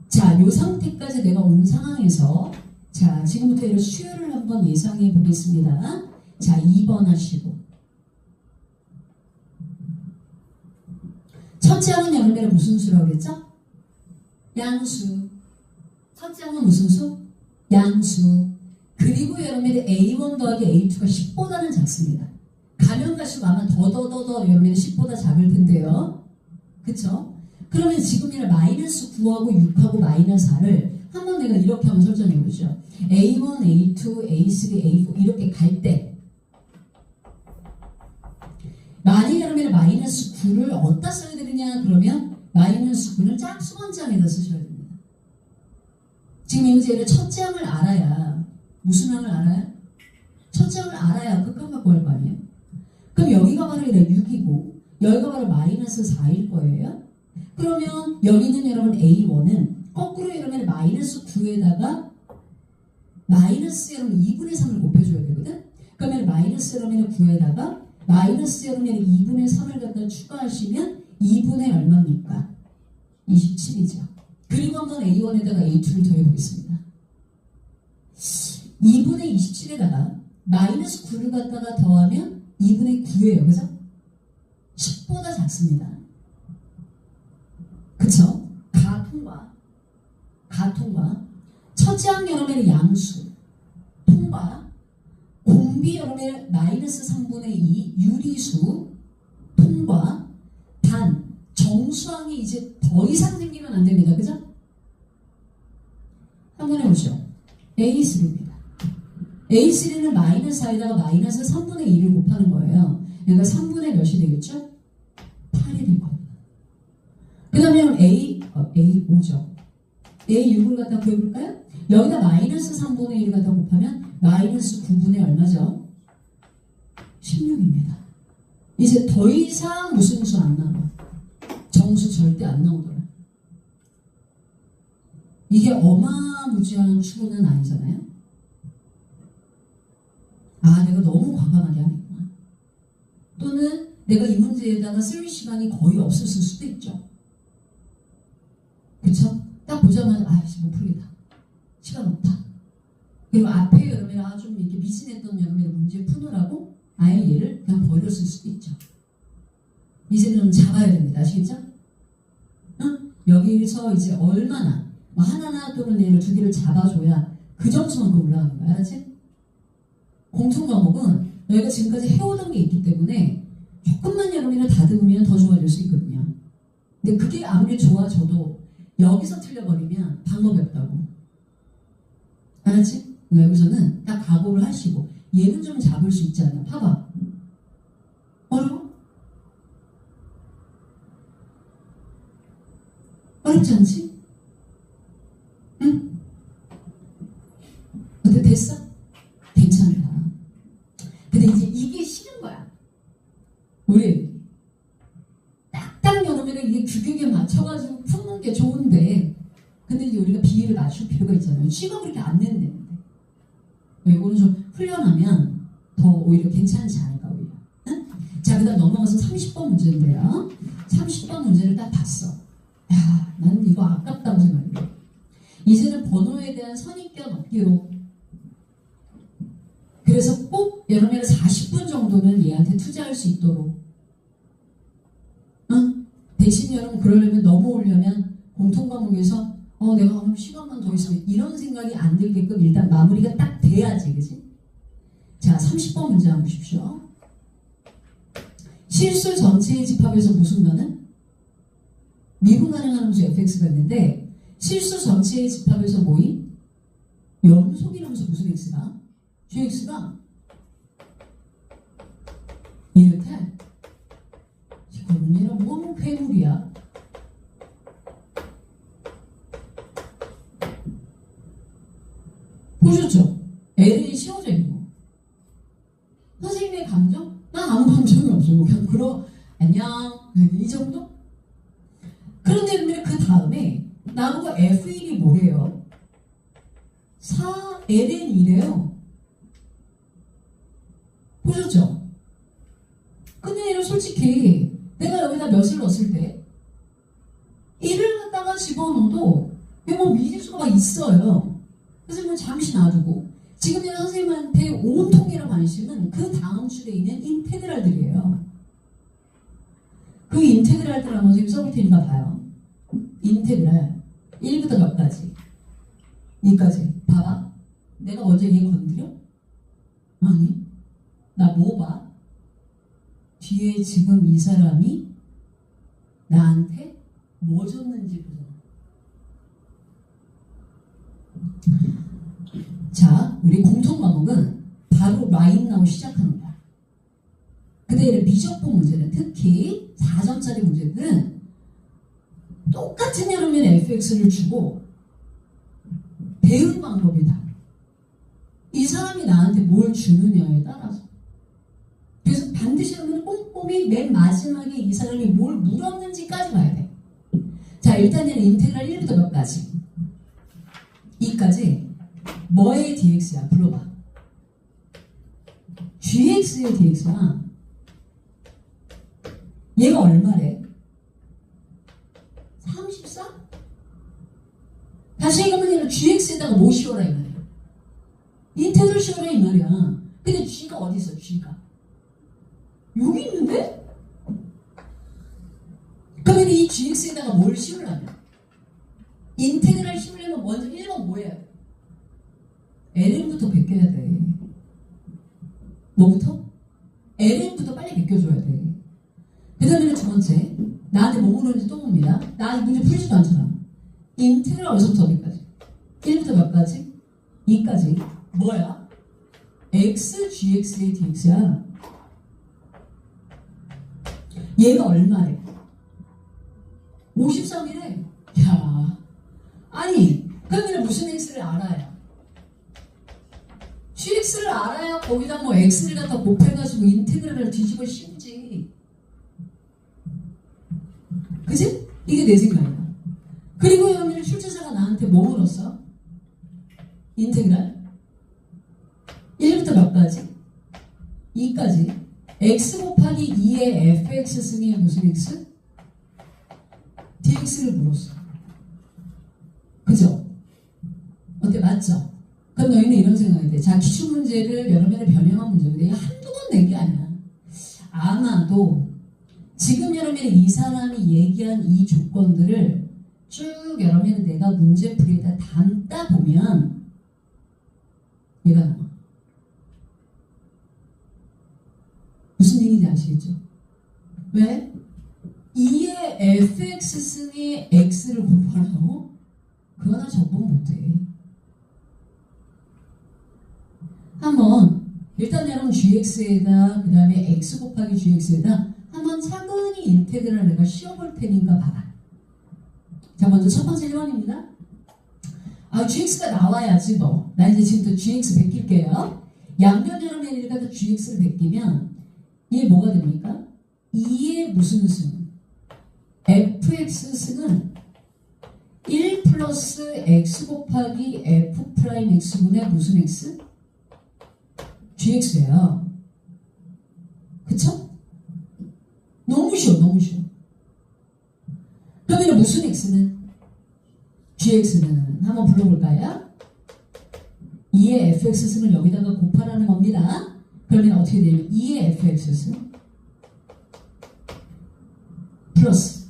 자, 요 상태까지 내가 온 상황에서 자, 지금부터 이런 수열을 한번 예상해 보겠습니다. 자, 2번 하시고. 첫째 항은 여러분의 무슨 수라고 그랬죠? 양수. 첫째 항은 무슨 수? 양수. 그리고 여러분의 A1 더하기 A2가 10보다는 작습니다. 가면 갈수록 아마 더 여러분의 10보다 작을 텐데요. 그쵸? 그러면 지금이랑 마이너스 9하고 6하고 마이너스 4를 한번 내가 이렇게 한번 설정해 보죠. A1, A2, A3, A4 이렇게 갈 때 만일 여러분의 마이너스 9를 어디다 써야 되느냐 그러면 마이너스 9는 짝수번장에다 쓰셔야 됩니다. 지금 이 문제를 첫째 항을 알아야 무슨 항을 알아야? 첫째 항을 알아야 끝값 구할 거 아니에요. 그럼 여기가 바로 6이고 여기가 바로 마이너스 4일 거예요. 그러면 여기는 여러분 A1은 거꾸로 여러분 마이너스 9에다가 마이너스 여러분 2분의 3을 곱해줘야 되거든. 그러면 마이너스 여러분 9에다가 마이너스 여러분 2분의 3을 갖다 추가하시면 2분의 얼마입니까? 27이죠. 그리고 한번 A1에다가 A2를 더해보겠습니다. 2분의 27에다가 마이너스 9를 갖다가 더하면 2분의 9예요. 그죠? 10보다 작습니다. 그쵸? 가통과 첫째 항 여러분의 양수 통과 공비 여러분의 마이너스 3분의 2 유리수 통과 무수항이 이제 더 이상 생기면 안 됩니다. 그죠? 한번 해보죠. A3입니다. A3는 마이너스 4에다가 마이너스 3분의 2를 곱하는 거예요. 그러니까 3분의 몇이 되겠죠? 8이 될 겁니다. 그 다음에 A5죠. A6을 갖다 구해볼까요? 여기다 마이너스 3분의 1을 갖다 곱하면 마이너스 9분의 얼마죠? 16입니다. 이제 더 이상 무슨 수 안 나와. 정수 절대 안 나오더라. 이게 어마무지한 수는 아니잖아요. 아, 내가 너무 과감하게 하겠구나. 또는 내가 이 문제에다가 쓸 시간이 거의 없었을 수도 있죠. 그쵸? 딱 보자마자 아이씨 못 풀겠다. 시간 없다. 그리고 앞에 여러분이 좀 이렇게 미진했던 여러분의 문제 푸느라고 아예 얘를 그냥 버렸을 수도 있죠. 이제는 잡아야 됩니다. 아시겠죠? 응? 여기서 이제 얼마나 하나나 또는 얘를 두 개를 잡아줘야 그 점수만큼 올라가는 거야. 알았지? 공통 과목은 너희가 지금까지 해오던 게 있기 때문에 조금만 여러분이 다듬으면 더 좋아질 수 있거든요. 근데 그게 아무리 좋아져도 여기서 틀려버리면 방법이 없다고. 알았지? 여기서는 딱 각오를 하시고 얘는 좀 잡을 수 있지 않나. 봐봐. 어려워? 어렵지 않지? 응? 어때? 됐어? 괜찮다. 근데 이제 이게 싫은 거야. 우리 딱딱 여러분은 이게 규격에 맞춰가지고 푸는 게 좋은데 근데 이제 우리가 비율을 맞출 필요가 있잖아요. 시가 그렇게 안 낸다는데 이거는 좀 훈련하면 더 오히려 괜찮지 않을까 오히려. 응? 자, 그 다음 넘어가서 30번 문제인데요. 30번 문제를 딱 봤어. 야, 나는 이거 아깝다고 생각해. 이제는 번호에 대한 선입견 없기로. 그래서 꼭 여러분이 40분 정도는 얘한테 투자할 수 있도록. 응? 대신 여러분 그러려면 넘어오려면 공통과목에서 내가 오늘 시간만 더 있으면 이런 생각이 안 들게끔 일단 마무리가 딱 돼야지. 그지? 자, 30번 문제 한번 보십시오. 실수 전체의 집합에서 무슨 면은? 미분 가능한 함수 fx가 있는데 실수 전체의 집합에서 모인 연속이라면서 무슨 x가? gx가 이렇게 이거는 얘는 뭔 괴물이야. 보셨죠? LA 씌워져 있는 거. 선생님의 감정? 난 아무 감정이 없어요. 그냥 안녕 이 정도? 그런데 그 다음에 나보고 F1이 뭐래요? 4ln이래요. 보셨죠? 근데 얘는 솔직히 내가 여기다 몇을 넣었을 때 1을 갖다가 집어넣어도 이거 미지수가 있어요. 그래서 잠시 놔두고 지금 내가 선생님한테 온통이라고 관심은 그 다음 줄에 있는 인테그랄들이에요. 그 인테그랄들 한번 선생님 써볼 테니까 봐요. 인테그랄 1부터 몇 가지? 2까지. 봐봐. 내가 먼저 얘 건드려? 아니. 나 뭐 봐? 뒤에 지금 이 사람이 나한테 뭐 줬는지 보자. 자, 우리 공통 과목은 바로 라인 나오 시작합니다. 근데 미적분 문제는 특히 4점짜리 문제들은 똑같은 여름에 fx를 주고 배운 방법이 다. 이 사람이 나한테 뭘 주느냐에 따라서. 그래서 반드시 여러분 꼼꼼히 맨 마지막에 이 사람이 뭘 물었는지까지 봐야 돼. 자, 일단 얘는 인테그랄 1부터 몇 가지? 2까지 뭐의 dx야? 불러봐. gx의 dx야. 얘가 얼마래? 34? 다시 얘기하면 얘는 gx에다가 뭐 씌워라 이 말이야. 인테그럴 씌워라 이 말이야. 근데 g가 어디 있어? g가 여기 있는데? 그러면 이 gx에다가 뭘 씌우려면 인테그랄 씌우려면 먼저 1번 뭐 해야 돼? ln부터 베껴야 돼. 뭐부터? ln부터 빨리 베껴줘야 돼. 그 그 다음에 두 번째, 나한테 뭐 물었는지 또 봅니다. 나 문제 풀지도 않잖아. 인테그랄 어디서부터 어디까지? 1부터 몇 가지? 2까지. 뭐야? x, gx의 dx야. 얘가 얼마래? 53이래. 야, 아니, 그러면 무슨 x를 알아야? gx를 알아야 거기다 뭐 x를 갖다 곱해가지고 인테그랄을 뒤집어 씌우지. 그치? 이게 내 생각이야. 그리고 여러분들 출제자가 나한테 뭐 물었어? 인테그랄 1부터 몇 가지? 2까지. x 곱하기 2의 fx 승의 무슨 x? dx를 물었어. 그죠? 어때? 맞죠? 그럼 너희는 이런 생각이 돼. 자, 기출문제를 여러 번에 변형한 문제인데 한두 번 낸 게 아니야. 아마도 지금 여러분이 이 사람이 얘기한 이 조건들을 쭉 여러분 내가 문제풀이에다 담다 보면 얘가 나와. 무슨 얘기인지 아시겠죠? 왜? 2의 fx 승의 x를 곱하라고? 그거 나 적분 못해. 한번 일단 여러분 gx에다 그 다음에 x 곱하기 gx에다 한번 차근히 인테그랄 내가 씌워볼 테니까 봐봐. 자, 먼저 첫 번째 1번입니다. 아, gx가 나와야지 뭐. 나 이제 지금부터 gx 베낄게요. 양변 여러분의 일을 갖다 gx를 베끼면 이게 뭐가 됩니까? 2의 무슨 승? fx 승은 1 플러스 x 곱하기 f 프라임 x분의 무슨 x? gx예요. 그쵸? 너무 쉬워, 너무 쉬워. 그러면 무슨 x는? gx는 한번 불러볼까요? 2의 fx승을 여기다가 곱하라는 겁니다. 그러면 어떻게 되냐면 2의 fx승 플러스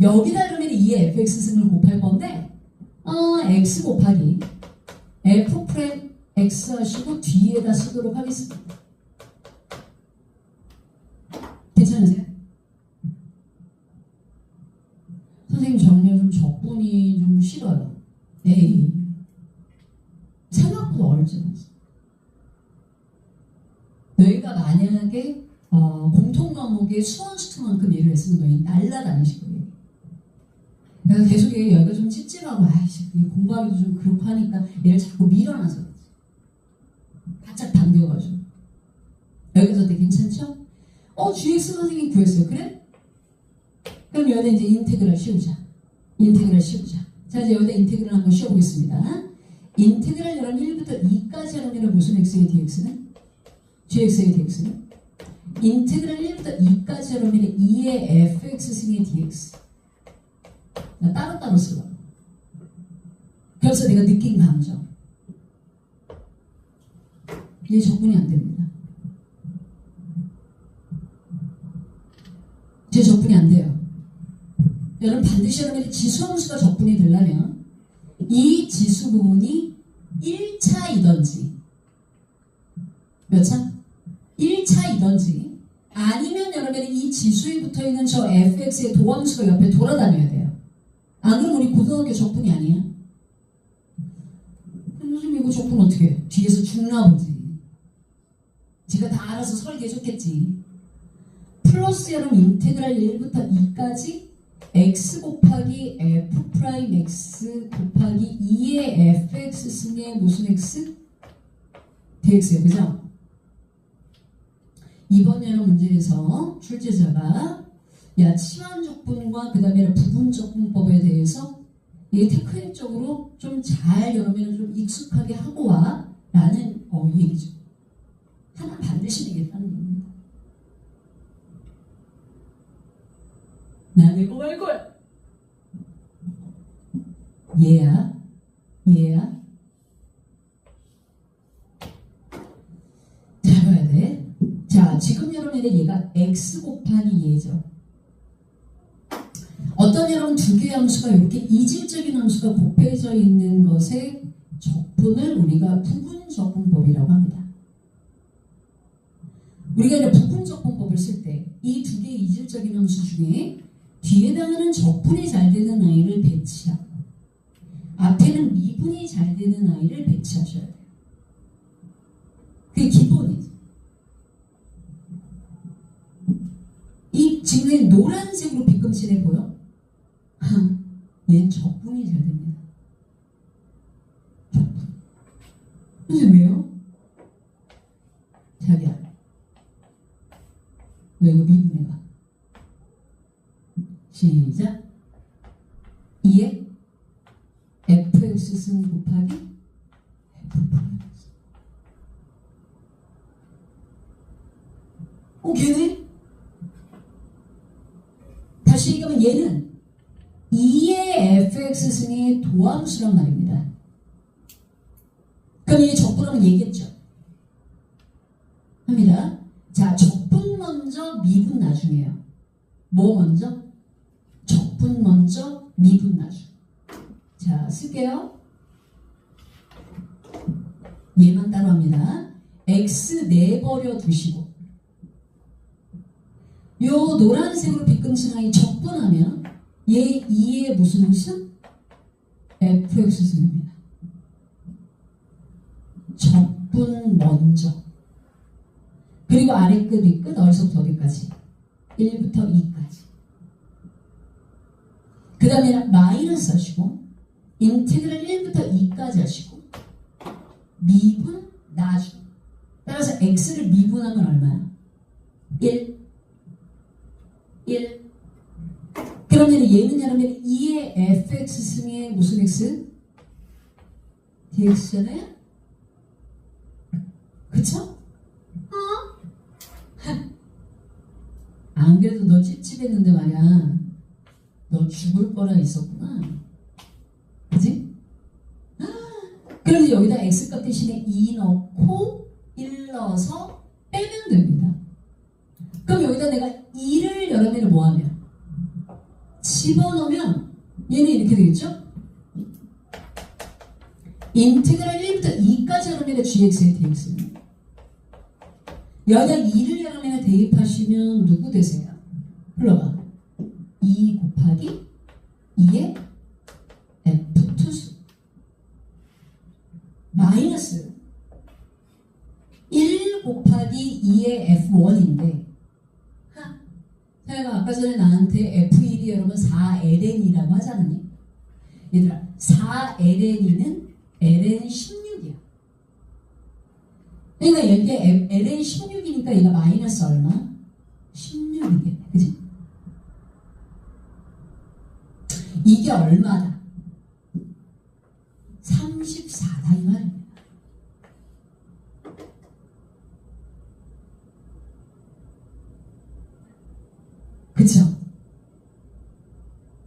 여기다 그러면 2의 fx승을 곱할 건데 x 곱하기 f 프라임 x 하시고 뒤에다 쓰도록 하겠습니다. 괜찮으세요? 선생님 저는요 좀 적분이 좀 싫어요. 에이, 생각보다 어렵지 않았어. 너희가 만약에 공통 과목의 수원 수트만큼 일을 했으면 너희 날라다니실 거예요. 내가 계속 여기가 좀 찝찝하고 아이씨 공부하기도 좀 그렇고 하니까 얘를 자꾸 밀어놔서 그렇지. 바짝 당겨가지고 여기서 되게 괜찮죠? GX 선생님 구했어요. 그래? 그럼 여기다 이제 인테그랄 씌우자. 인테그랄 씌우자. 자, 이제 여기다 인테그랄 한번 씌워보겠습니다. 인테그랄 여러분 1부터 2까지 하면 무슨 x의 dx는? gx의 dx는? 인테그랄 1부터 2까지 하면 2의 fx 승의 dx. 따로따로 쓰고. 그래서 내가 느낀 감정. 이게 적분이 안 됩니다. 제 적분이 안 돼요. 여러분 반드시 여러분이 지수함수가 적분이 되려면 이 지수 부분이 1차이던지 몇 차? 1차이던지 아니면 여러분이 이 지수에 붙어있는 저 fx의 도함수가 옆에 돌아다녀야 돼요. 안 그러면 우리 고등학교 적분이 아니야. 선생님 이거 적분 어떻게 해? 뒤에서 죽나 보지. 제가 다 알아서 설계해줬겠지. 플러스 여러분 인테그랄 1부터 2까지 x 곱하기 f 프라임 x 곱하기 2의 fx 승의 무슨 x? dx예요. 그죠? 이번 여러 문제에서 출제자가 치환적분과 그 다음에 부분적분법에 대해서 이게 테크닉적으로 좀 잘 여러분은 좀 익숙하게 하고 와 라는 얘기죠. 하나 반드시 되겠다는 겁니다. 나 내고 말 거야. 얘야. 잘 봐야 돼. 자, 지금 여러분의 얘가 x 곱하기 얘죠. 어떤 여러분 두 개의 함수가 이렇게 이질적인 함수가 곱해져 있는 것의 적분을 우리가 부분적분법이라고 합니다. 우리가 이제 부분적분법을 쓸 때 이 두 개의 함수 중에 뒤에 해당하는 적분이 잘 되는 아이를 배치하고 앞에는 미분이 잘 되는 아이를 배치하셔야 돼요. 그게 기본이죠. 이 지금 노란색으로 빗금칠해 보여? 얘는 적분이 잘 됩니다. 적분. 그래서 왜요? 자기야, 너 이거 미분해봐. 시작. 2에 fx승 곱하기 f+. 걔네? 다시 얘기하면 얘는 2의 fx승의 도함수란 말입니다. 그럼 얘 적분하면 얘기했죠? 합니다. 자, 적분 먼저, 미분 나중이에요. 뭐 먼저? 적분 먼저, 미분 나중. 자, 쓸게요. 얘만 따로 합니다. x 내버려 두시고 요 노란색으로 빗금친 아이 적분하면 얘 2의 무슨 승? fx승입니다. 적분 먼저. 그리고 아래 끝, 위 끝, 어디서부터 어디까지? 1부터 2까지. 그 다음에 마이너스 하시고 인테그랄 1부터 2까지 하시고 미분 나중. 따라서 x를 미분하면 얼마야? 1. 그러면 얘는 여러분 2의 fx승의 무슨 x? dx잖아요? 그쵸? 안 그래도 너 찝찝했는데 말이야. 너 죽을 거라 있었구나. 그치? 그런데 여기다 x값 대신에 2 넣고 1 넣어서 빼면 됩니다. 그럼 여기다 내가 2를 여러분을 뭐하면? 집어넣으면 얘는 이렇게 되겠죠? 인테그랄 1부터 2까지 여러분의 gx의 dx는 여기다 2를 여러분이 대입하시면 누구 되세요? 불러봐. 2 곱하기 2의 f2수 마이너스 1 곱하기 2의 f1인데 내가 아까 전에 나한테 f1이 여러분 4ln이라고 하잖아요. 얘들아 4ln은 ln16이야. 그러니까 이게 ln16이니까 얘가 마이너스 얼마? 16이겠네. 그치? 이게 얼마다? 34다 이 말입니다. 그쵸?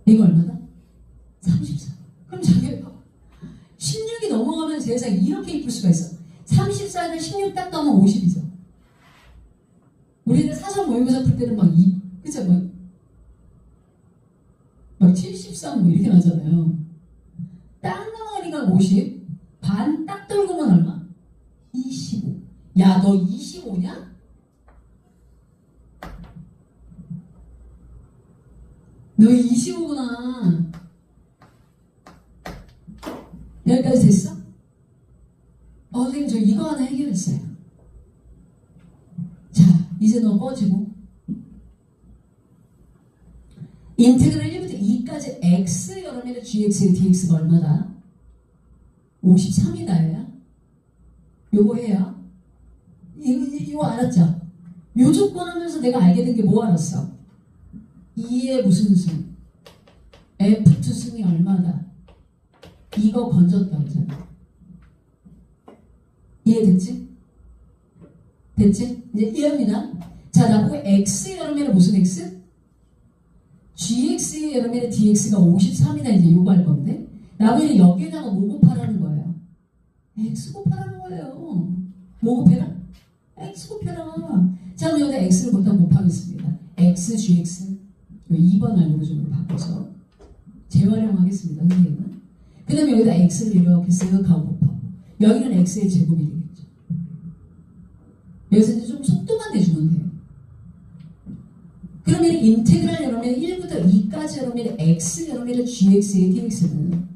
이거 얼마다? 34. 그럼 자기가 16이 넘어가면 세상에 이렇게 이쁠 수가 있어. 34에다 16 딱 넣으면 50이죠. 우리는 사설 모의고사 풀 때는 그쵸? 막 73 뭐 이렇게 나잖아요. 딱 나가니까 50. 반 딱 떨구면 얼마? 25. 야, 너 25냐? 너 25구나. 여기까지 됐어? 선생님 저 이거 하나 해결했어요. 자, 이제 너 꺼지고 인테그랄 1부터 2까지 x 여러분의 gx의 dx가 얼마다? 53이다 야. 요거 해요. 이거 알았죠? 요 조건 하면서 내가 알게 된 게 뭐 알았어? 2의 무슨 승? f2 승이 얼마다? 이거 건졌다 그러잖아. 이해됐지? 됐지? 이제 이해합니다. 자, 나보고 x 여러분의 무슨 x? gx의 여러분의 dx가 53이다 이제 요거 할 건데 나보고 여기에다가 뭐 곱하라는 거예요? x 곱하라는 거예요. 뭐 곱해라? x 곱해라. 자, 그럼 여기다 x를 일단 곱하겠습니다. x, gx 2번 알고리즘으로 바꿔서 재활용하겠습니다. 선생님은. 그 다음에 여기다 x를 이렇게 쓱 하고 곱하고 여기는 x의 제곱이 되겠죠. 여기서 이제 좀 속도만 내주면 돼요. 그러면 인테그랄 여러분 1부터 2까지 여러분 x 여러분 gx의 dx는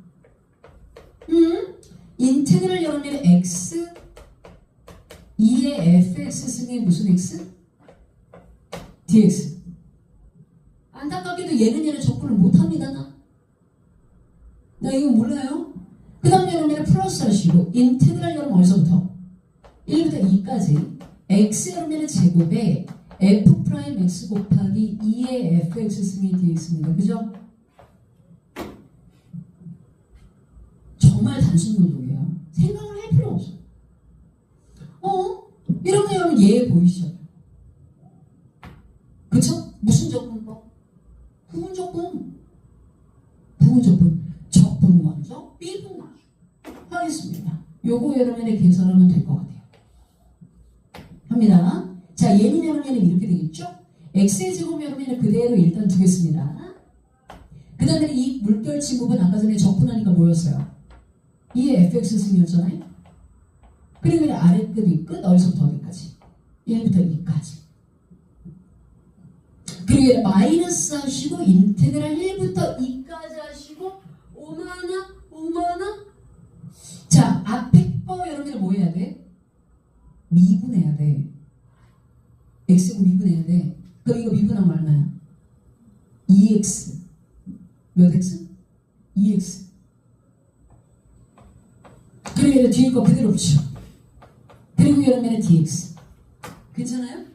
인테그랄 여러분 x 2의 fx 승의 무슨 x? dx. 안타깝게도 얘는 접근을 못합니다. 나 이거 몰라요? 그 다음에 여러분이 플러스 하시고 인테그랄 여러분 어디서부터? 1부터 2까지 x 여러분의 제곱에 f 프라임 x 곱하기 2의 fx 승의 dx입니다. 그죠? 정말 단순 노동이에요. 생각을 할 필요 없어. 이러면 여러분 얘 보이시죠? 그쵸? 무슨 적분법? 부분 적분. 부분 적분. 적분 먼저, B분 나중. 하겠습니다. 요거 여러분이 계산하면 될 것 같아요. 합니다. 자, 얘는 여러분은 이렇게 되겠죠? x의 제곱 여러분은 그대로 일단 두겠습니다. 그 다음에 이 물결 지목은 아까 전에 적분하니까 뭐였어요? 2의 fx 승이었잖아요. 그리고 아랫급이 끝 어디서부터 어디까지? 1부터 2까지. 그리고 마이너스 하시고 인테그랄 1부터 2까지 하시고 5만원 자, 앞에 거 여러분들 뭐 해야 돼? 미분해야 돼. x고 미분해야 돼. 그럼 이거 미분하면 얼마야? 2x 몇 x? 2x. 그리고 뒤에 거 그대로 붙여. 그리고 여러분의 dx. 괜찮아요?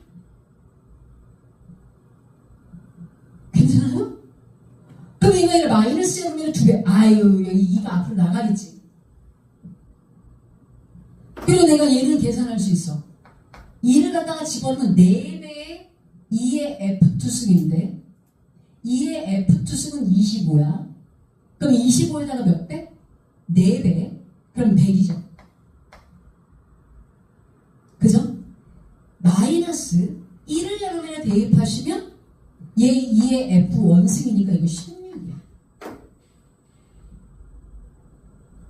괜찮아요? 그럼 이거 마이너스 여러분의 2배. 아유, 여기 2가 앞으로 나가겠지. 그리고 내가 얘를 계산할 수 있어. 2를 갖다가 집어넣으면 4배의 2의 F2승인데 2의 F2승은 25야. 그럼 25에다가 몇 배? 4배. 그럼 100이죠. 그죠? 마이너스 1을 여러분에 대입하시면 얘 2의 F1승이니까 이거 16이야.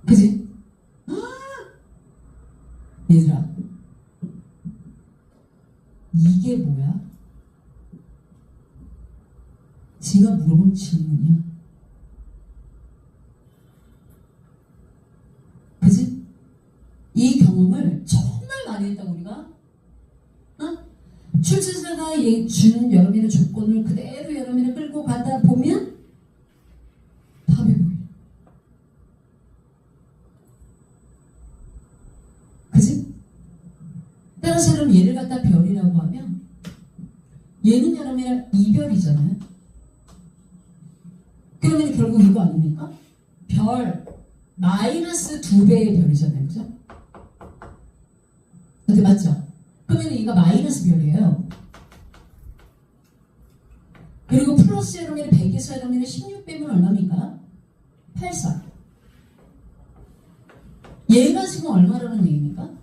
그지? 얘들아, 이게 뭐야? 지가 물어본 질문이야. 그지? 이 경험을 정말 많이 했다고 우리가. 출제자가 준 여러분의 조건을 그대로 여러분이 끌고 가다 보면 답이 보여. 그지? 따라서 여러분 얘를 갖다 별이라고 하면 얘는 여러분이랑 이별이잖아요. 그러면 결국 이거 아닙니까? 별 마이너스 2배의 별이잖아요. 그죠? 근데 맞죠? 그러면 이거 마이너스 별이에요. 그리고 플러스 여러분이 100에서 여러분이 16 빼면 얼마입니까? 84. 얘가 지금 얼마라는 얘기입니까?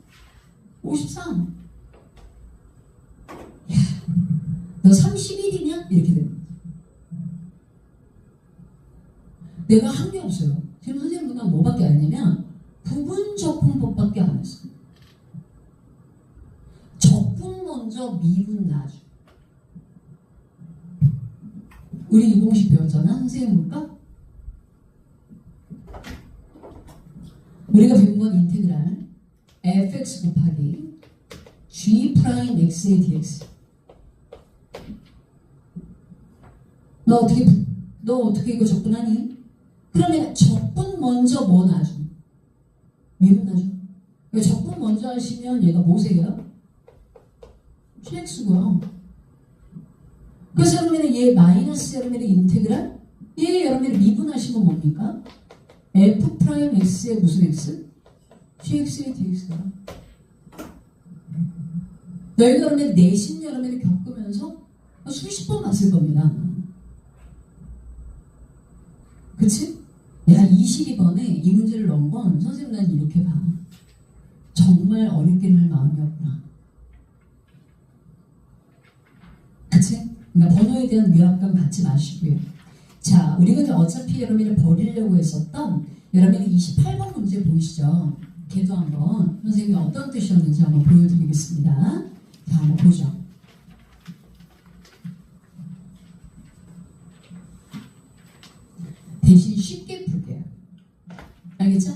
53. 야, 너 31이냐? 이렇게 됩니다. 내가 한 게 없어요. 지금 선생님보다 뭐밖에 안 했냐면 부분 적분법밖에 안 했어요. 적분 먼저 미분 나중. 우리 이 공식 배웠잖아. 선생님 볼까? 우리가 배운 건 인테그랄 fx 곱하기 g 프라임 x의 dx. 너 어떻게 이거 적분하니? 그러면 적분 먼저 뭐 나중? 미분 나중. 적분 먼저 하시면 얘가 뭐세요? gx고요. 그래서 여러분이 얘 마이너스 여러분이 인테그랄 얘 여러분이 미분하시면 뭡니까? f 프라임 x의 무슨 x? gx의 dx가. 너희가 여러분이 내신 여러분이 겪으면서 수십 번 봤을 겁니다. 그치? 내가 22번에 이 문제를 넣은 건 선생님 난 이렇게 봐. 정말 어렵게 할 마음이었구나. 그치? 그러니까 번호에 대한 위압감 갖지 마시고요. 자, 우리가 어차피 여러분이 버리려고 했었던 여러분이 28번 문제 보이시죠? 걔도 한번 선생님이 어떤 뜻이었는지 한번 보여드리겠습니다. 자, 한번 보죠. 대신 쉽게 풀게요. 알겠죠?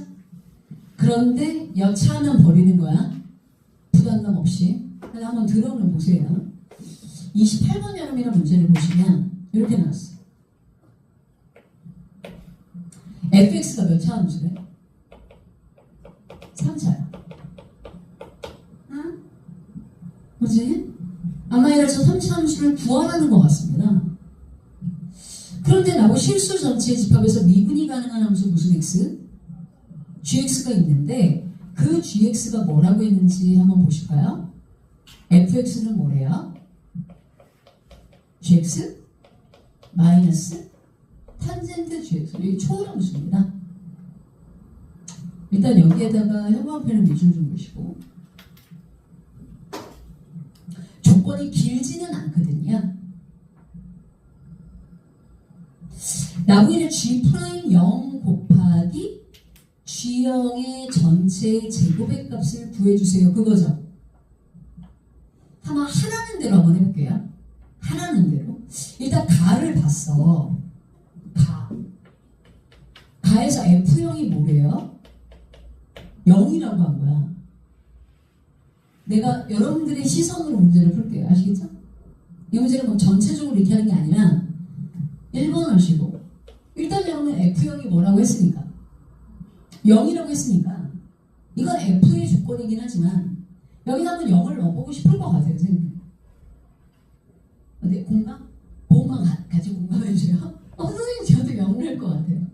그런데 여차하면 버리는 거야. 부담감 없이. 한번 들어오는 보세요. 28번 여름이라 문제를 보시면 이렇게 나왔어요. fx가 몇 차 함수래? 3차야. 응? 뭐지? 아마 이래서 3차 함수를 구하라는 것 같습니다. 그런데 나하고 실수 전체의 집합에서 미분이 가능한 함수 무슨 x? gx가 있는데 그 gx가 뭐라고 했는지 한번 보실까요? fx는 뭐래요? gx 마이너스 탄젠트 gx. 이게 초월함수입니다. 일단 여기에다가 형광펜을 밑줄 좀 보시고, 조건이 길지는 않거든요. 나머지는 G'0 곱하기 G0의 전체 제곱의 값을 구해주세요. 그거죠. 한번 하라는 대로 한번 해볼게요. 하라는 대로. 일단 가를 봤어. 가에서 F0이 뭐래요? 0이라고 한 거야. 내가 여러분들의 시선으로 문제를 풀게요. 아시겠죠? 이 문제는 뭐 전체적으로 이렇게 하는 게 아니라 1번 하시고, 일단 여러분 F0이 뭐라고 했으니까 0이라고 했으니까 이건 F의 조건이긴 하지만 여기다 한번 0을 넣어보고 싶을 것 같아요. 선생님. 근데 공감? 보호만 같이 공감해주세요. 선생님 저도 0을 할 것 같아요.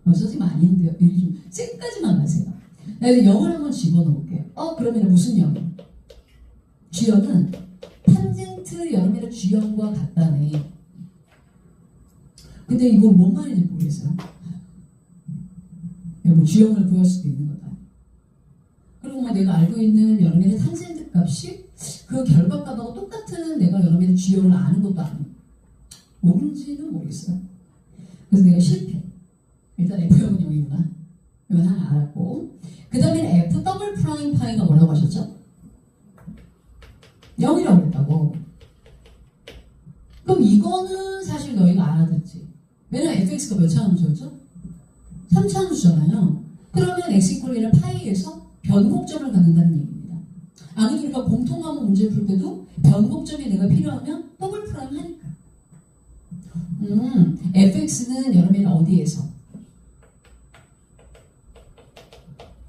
선생님 아닌데요. 여기 좀 쌩까지만 마세요. 내가 0을 한번 집어넣을게요. 그러면 무슨 0? G0은 탄젠트 여름이라 G0과 같다네. 근데 이거 뭔 말인지 모르겠어요. 뭐 G0을 구할 수도 있는 거다. 그리고 뭐 내가 알고 있는 여름이라 탄젠트 값이 그 결과값하고 똑같은 내가 여름이라 G0을 아는 것도 아니고 모르는지는 모르겠어요. 그래서 내가 실패. 일단 F0은 0이구나. 이건 하나 알았고, 그 다음에 F 더블 프라임 파이가 뭐라고 하셨죠? 0이라고 했다고. 그럼 이거는 사실 너희가 알아듣지. 왜냐면 fx가 몇 차 함수였죠? 3차 함수잖아요. 그러면 x=1을 파이에서 변곡점을 갖는다는 얘기입니다. 아니 그러니까 공통함수 문제 풀 때도 변곡점이 내가 필요하면 더블 프라임 하니까. fx는 여러분 어디에서?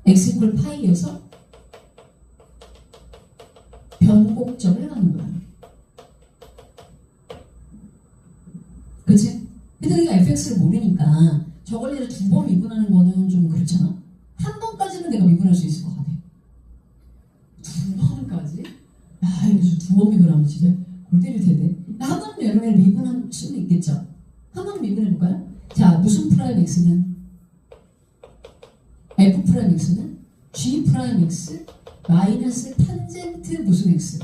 x=파이에서 변곡점을 갖는 거야. 그치? 근데 우리가 fx를 모르니까 저걸 내가 2번 미분하는 거는 좀 그렇잖아. 한 번까지는 내가 미분할 수 있을 것 같아. 2번까지? 야, 이거 2번 미분하면 진짜 골 때릴 텐데. 한 번 여러분을 미분할 수는 있겠죠? 한 번 미분해볼까요? 자, 무슨 프라임 x는? f 프라임 x는 g 프라임 x 마이너스 탄젠트 무슨 x?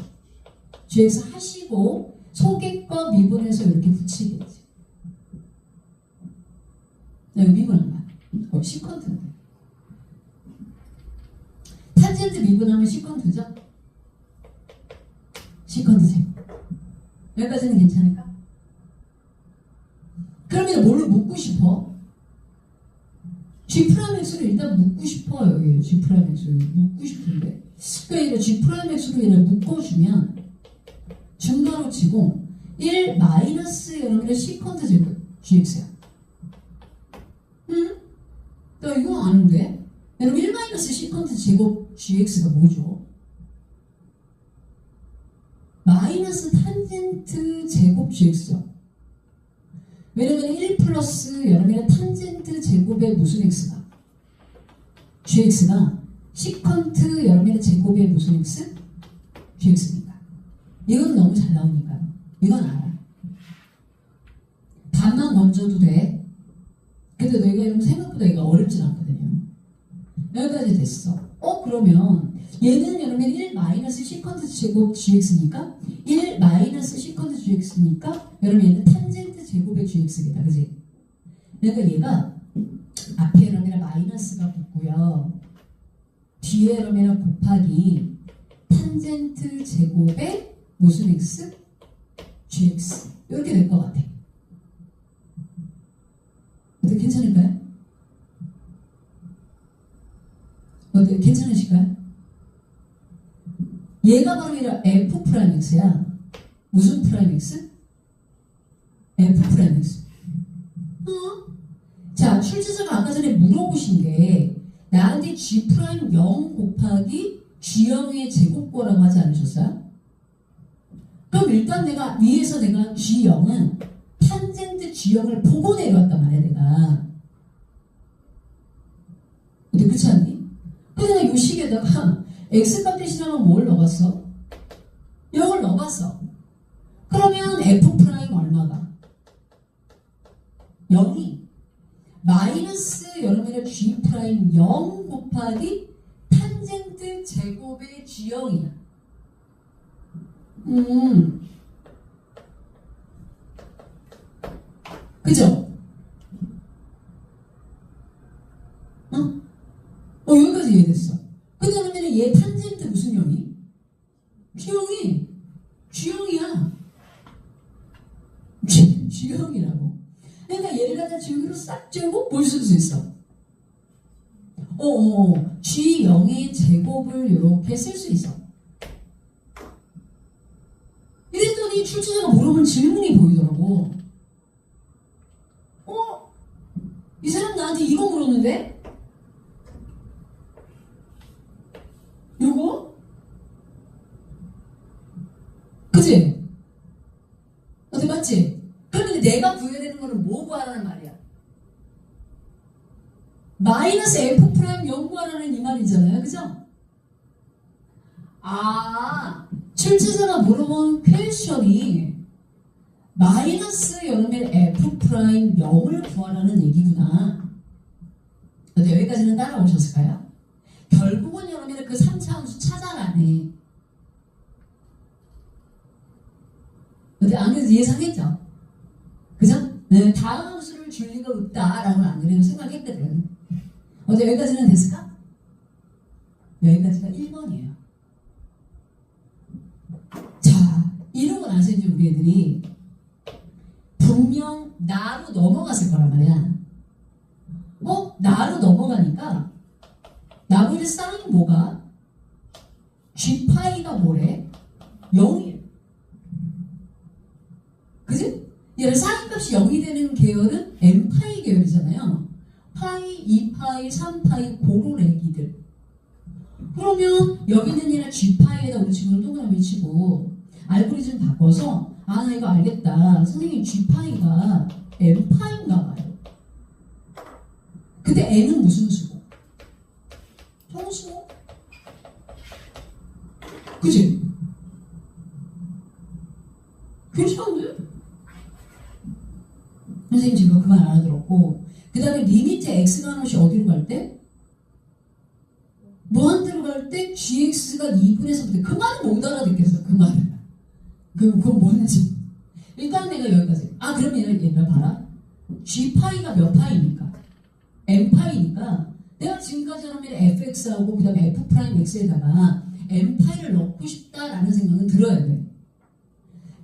gx 하시고 소개과 미분해서 이렇게 붙이겠지. 나 이거 미분한 거야. 시컨트인데. 탄젠트 미분하면 시컨트죠? 시컨트 제곱. 여기까지는 괜찮을까? 그러면 뭘로 묻고 싶어? G 프라임 X를 일단 묻고 싶어요. 여기 G 프라임 X를 묻고 싶은데. 그러니까 G 프라임 X로 얘를 묶어주면 중괄호 치고 1 마이너스 여러분의 시컨트 제곱 GX야. 응? 나 이거 아는데? 여러분 1 마이너스 시컨트 제곱 GX가 뭐죠? 마이너스 탄젠트 제곱 GX죠. 왜냐면 1 플러스 여러분의 탄젠트 제곱의 무슨 x가? gx가 시컨트 여러분의 제곱의 무슨 x? gx니까. 이건 너무 잘 나오니까요. 이건 알아. 답만 던져도 돼. 근데 너희가 이러면 생각보다 이거 어렵진 않거든요. 여기까지 됐어. 그러면 얘는 여러분 1 마이너스 시컨트 제곱 gx니까 1 마이너스 시컨트 gx니까 여러분 얘는 탄젠트 제곱의 gx겠다. 그지? 그러니까 얘가 앞에 여러분 마이너스가 붙고요. 뒤에 여러분 곱하기 탄젠트 제곱의 무슨 x? gx 이렇게 될 것 같아. 어때, 괜찮을까요? 어때, 괜찮으실까요? 얘가 바로 이라 F 프라임 X야. 무슨 프라임 X? F 프라임 X. 자, 출제자가 아까 전에 물어보신 게 나한테 G 프라임 0 곱하기 G0의 제곱거라고 하지 않으셨어요? 그럼 일단 내가 위에서 내가 G0은 탄젠트 G0을 보고 내려왔단 말이야, 내가. 근데 그렇지 않니? 근데 내가 요 식에다가 X값 대신하면 뭘 넣어봤어? 0을 넣어봤어. 그러면 F 프라임 얼마가? 0이 마이너스 여러분의 G 프라임 0 곱하기 탄젠트 제곱의 G0이야. 그죠? 여기까지 이해됐어. 근데 그러면 얘 탄젠트 무슨 0이? G0이 G0이야. G0이라고. 그러니까 얘를 갖다 G0으로 싹 재고 뭘 쓸 수 있어? G0의 제곱을 이렇게 쓸 수 있어. 이랬더니 출제자가 물어본 질문이 보이더라고. 이 사람 나한테 이거 물었는데? 요거? 그치? 어때, 맞지? 그러면 내가 구해야 되는 거는 뭐 구하라는 말이야? 마이너스 F 프라임 0 구하라는 이 말이잖아요. 그죠? 출제자가 물어본 퀘스천이 마이너스 여러분 F 프라임 0을 구하라는 얘기구나. 근데 여기까지는 따라오셨을까요? 결국은 여러분의 그 3차 함수 찾아라네. 근데 안 그래도 예상했죠? 그죠? 네, 다음 함수를 줄 리가 없다라고는 안 그래도 생각했거든. 어때, 여기까지는 됐을까? 여기까지가 1번이에요. 자, 이러고 나서 이제 우리 애들이 분명 나로 넘어갔을 거란 말이야. 나로 넘어가니까 나머지 쌍이 뭐가? G파이가 뭐래? 0이에요. 그지? 얘를 쌍값이 0이 되는 계열은 N파이 계열이잖아요. 파이, 2파이, 3파이 고로 애기들. 그러면 여기 있는 얘를 G파이에다 우리 지금 동그라미 치고 알고리즘 바꿔서 나 이거 알겠다. 선생님 G파이가 N파인가 봐요. 근데 N은 무슨 수고? 정수고? 그치? 괜찮은데? 선생님 지금 그 말 알아들었고, 그 다음에 리미트 x가 한없이 어디로 갈 때? 무한대로 갈 때 gx가 2분에서부터 그 말은 못 알아듣겠어. 그 말은. 그건 뭔지. 일단 내가 여기까지. 그럼 얘를 봐라. g파이가 몇 파이니까? n파이니까 내가 지금까지 하면 fx하고 그 다음에 f 프라임 x에다가 n파이를 넣고 싶다라는 생각은 들어야 돼.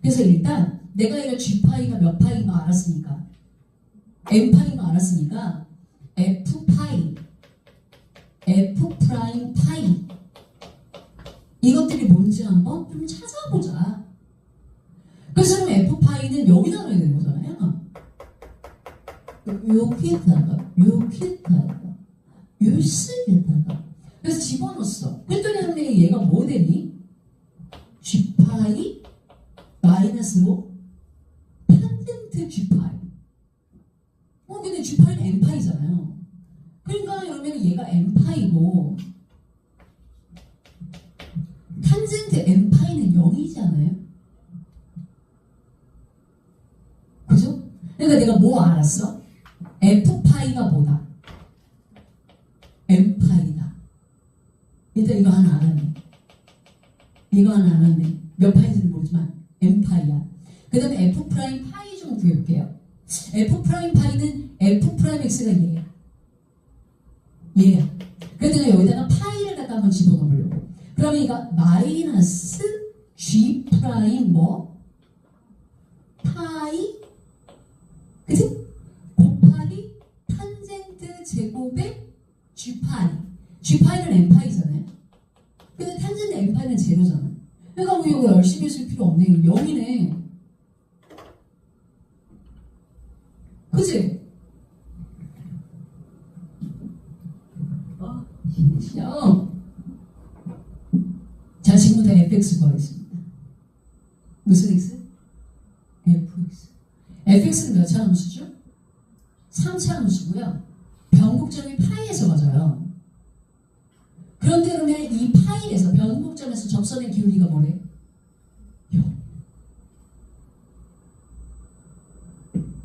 그래서 일단 내가 이거 g파이가 몇 파이인 거 알았으니까 n파이인 거 알았으니까 f파이 f 프라임 파이 이것들이 뭔지 한번 좀 찾아보자. 그래서 그럼 f파이는 여기다 넣어야 되는 거잖아요. 여기다가 요식에다가 그래서 집어넣었어. 그랬더니 얘가 뭐 되니? g파이 마이너스로 탄젠트 g파이. 근데 g파이는 n파이잖아요. 그러니까 그러면 얘가 n파이고 탄젠트 n파이는 0이잖아요. 그죠? 그러니까 내가 뭐 알았어? f파이가 뭐다? n파이다. 일단 이거 하나 알았네. 이거 하나 알았네. 몇 파이인지는 모르지만 n파이야. 그 다음에 f 프라임 파이 좀 구해볼게요. f 프라임 파이는 f 프라임 x가 얘야. 얘야. 그래서 내가 여기다가 파이를 갖다 한번 집어넣으려고. 그러면 이거 마이너스 g 프라임 파이 그치? 곱하기 제로잖아. 그러니까 뭐 이거 열심히 쓸 필요 없네. 0이네. 그치? 싫어. 자, 지금부터 fx 구하겠습니다. 무슨 x? fx. fx는 몇 차 함수죠? 3차 함수고요. 변곡점이 파이에서 맞아요. 그런데 그러면 이 파이에서 변곡점에서 접선의 기울기가 뭐래? 0.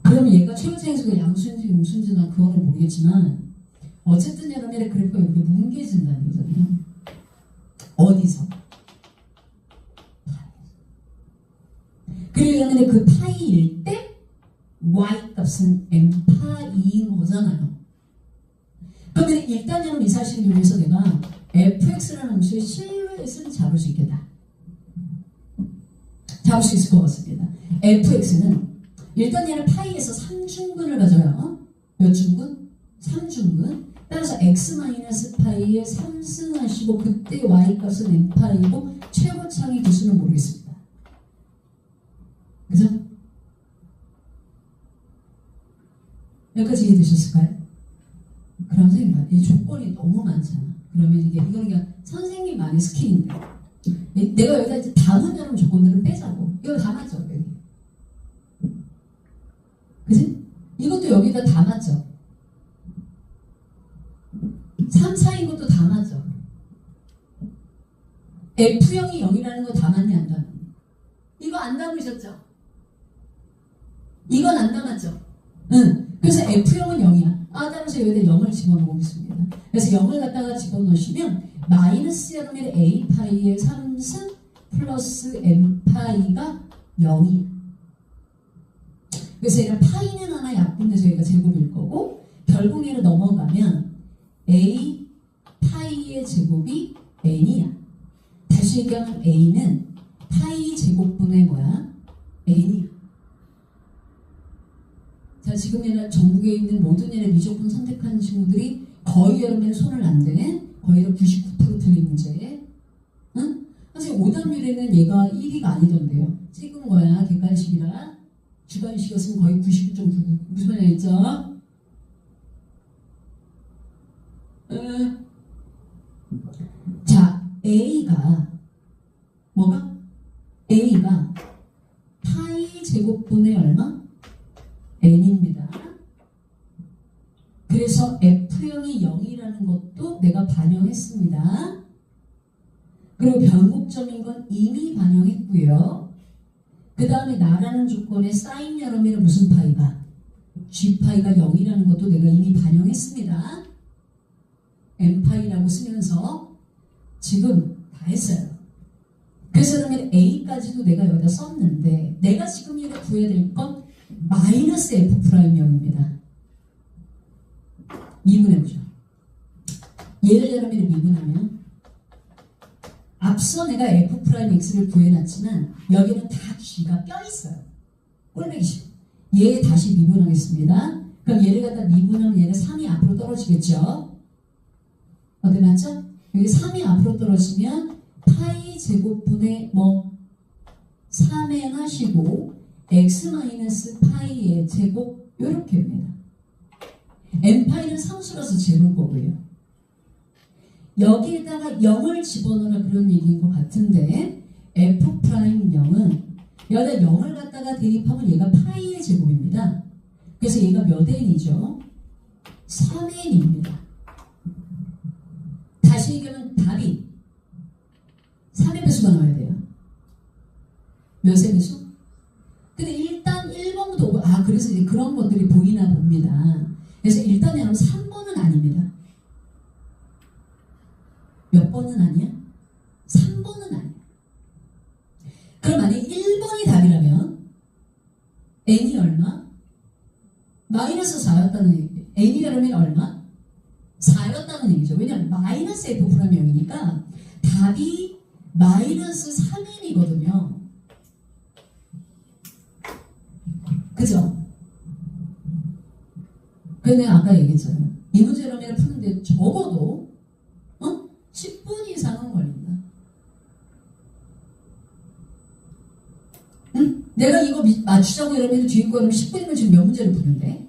그럼 얘가 최고차행수가 양수인지 음수인지 난 그거는 모르겠지만 어쨌든 여러분의 그래프가 이렇게 뭉개진다는 거잖아요. 어디서? 그리고 여러분의 그 파이일 때 y 값은 m파이인 거잖아요. 그러면 일단 여러분 이 사실을 이용해서 내가 fx라는 함수의 실루엣은 잡을 수 있겠다. 잡을 수 있을 것 같습니다. fx는 일단 얘는 파이에서 3중근을 가져요. 몇 중근? 3중근. 따라서 x-파이에 3승하시고 그때 y값은 n파이고 최고차항의 기수는 모르겠습니다. 그죠? 여기까지 이해되셨을까요? 그럼 선생님, 이 조건이 너무 많잖아. 그러면 이거는 그냥 선생님만의 스킬인데 내가 여기다 이제 담은 여러분 조건들을 빼자고. 이거 다 맞죠? 여기. 그지? 이것도 여기다 다 맞죠? 3, 4인 것도 다 맞죠? F형이 0이라는 거 다 맞냐 안 맞냐? 이거 안 담으셨죠? 이건 안 담았죠? 응. 그래서 F형은 0이야. 따라서 여기다 0을 집어넣겠습니다. 그래서 0을 갖다가 집어넣으시면 마이너스 여러분의 A파이의 3승 플러스 M파이가 0이야. 그래서 얘는 파이는 하나 약분돼서 여기가 제곱일 거고 결국 얘를 넘어가면 A 파이의 제곱이 n이야. 다시 얘기하면 a는 파이 제곱분의 뭐야? n이야. 자, 지금 얘는 전국에 있는 모든 얘네 미적분 선택한 친구들이 거의 여러분의 손을 안 댄 거의 99% 틀린 문제. 응? 사실 오답률에는 얘가 1위가 아니던데요. 찍은 거야. 객관식이라. 주관식이었으면 거의 99.99. 무슨 말이야 했죠? 자, A가 뭐가? A가 파이 제곱분의 얼마? N입니다. 그래서 F형이 0이라는 것도 내가 반영했습니다. 그리고 변곡점인 건 이미 반영했고요. 그 다음에 나라는 조건에 사인 여러분의 무슨 파이가? G파이가 0이라는 것도 내가 이미 반영했습니다. M파이라고 쓰면서 지금 다 했어요. 그래서 그러면 A까지도 내가 여기다 썼는데 내가 지금 이거 구해야 될 건 마이너스 F'M입니다. 미분해보죠. 얘를 여러분이 미분하면 앞서 내가 F'X를 구해놨지만 여기는 다 G가 껴있어요. 꼴배기. 얘 다시 미분하겠습니다. 그럼 얘를 갖다 미분하면 얘는 3이 앞으로 떨어지겠죠. 어디 맞죠? 여기 3이 앞으로 떨어지면 파이 제곱분의 3n 하시고 x-파이의 제곱 요렇게입니다. n파이는 상수라서 제로일 거고요. 여기에다가 0을 집어넣으라 그런 얘기인 것 같은데 F'M은 여기다 0을 갖다가 대입하면 얘가 파이의 제곱입니다. 그래서 얘가 몇 n이죠? 3n입니다. 다시 얘기하면 답이 3의 배수가 나와야 돼요. 몇의 배수? 근데 일단 1번부터 그래서 이제 그런 것들이 보이나 봅니다. 그래서 일단 여러분 3번은 아닙니다. 몇 번은 아니야? 3번은 아니야. 그럼 만약에 1번이 답이라면 n이 얼마? 마이너스 4였다는 얘기. n이 그러면 얼마? 4였다는 얘기죠. 왜냐면 마이너스 F'M이니까 답이 마이너스 3n이거든요. 그죠? 그래서 내가 아까 얘기했잖아요. 이 문제를 푸는데 적어도 10분 이상은 걸린다. 내가 이거 맞추자고 이러면 뒤에 거는 10분이면 지금 몇 문제를 푸는데?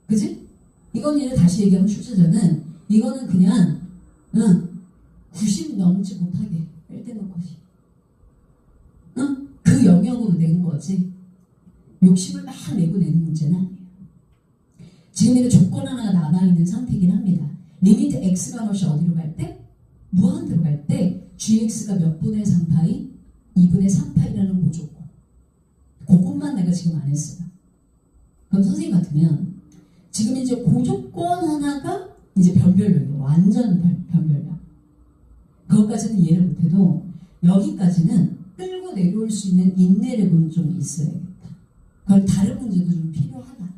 그지? 이건 얘는 다시 얘기하면 출제자는 이거는 그냥 90 넘지 못하게 1등 는 것이. 그 영역으로 낸 거지. 욕심을 막 내고 내는 문제는 아니에요. 지금 이런 조건 하나가 남아있는 상태이긴 합니다. 리미트 x가 없이 어디로 갈 때? 무한대로 갈 때 gx가 몇 분의 3파이? 2분의 3파이라는 무조건. 그것만 내가 지금 안 했어요. 그럼 선생님 같으면 지금 이제 고조건 하나가 이제 변별력이에요. 완전 변별력. 그것까지는 이해를 못해도 여기까지는 끌고 내려올 수 있는 인내력은 좀 있어야겠다. 그걸 다른 문제도 좀 필요하다.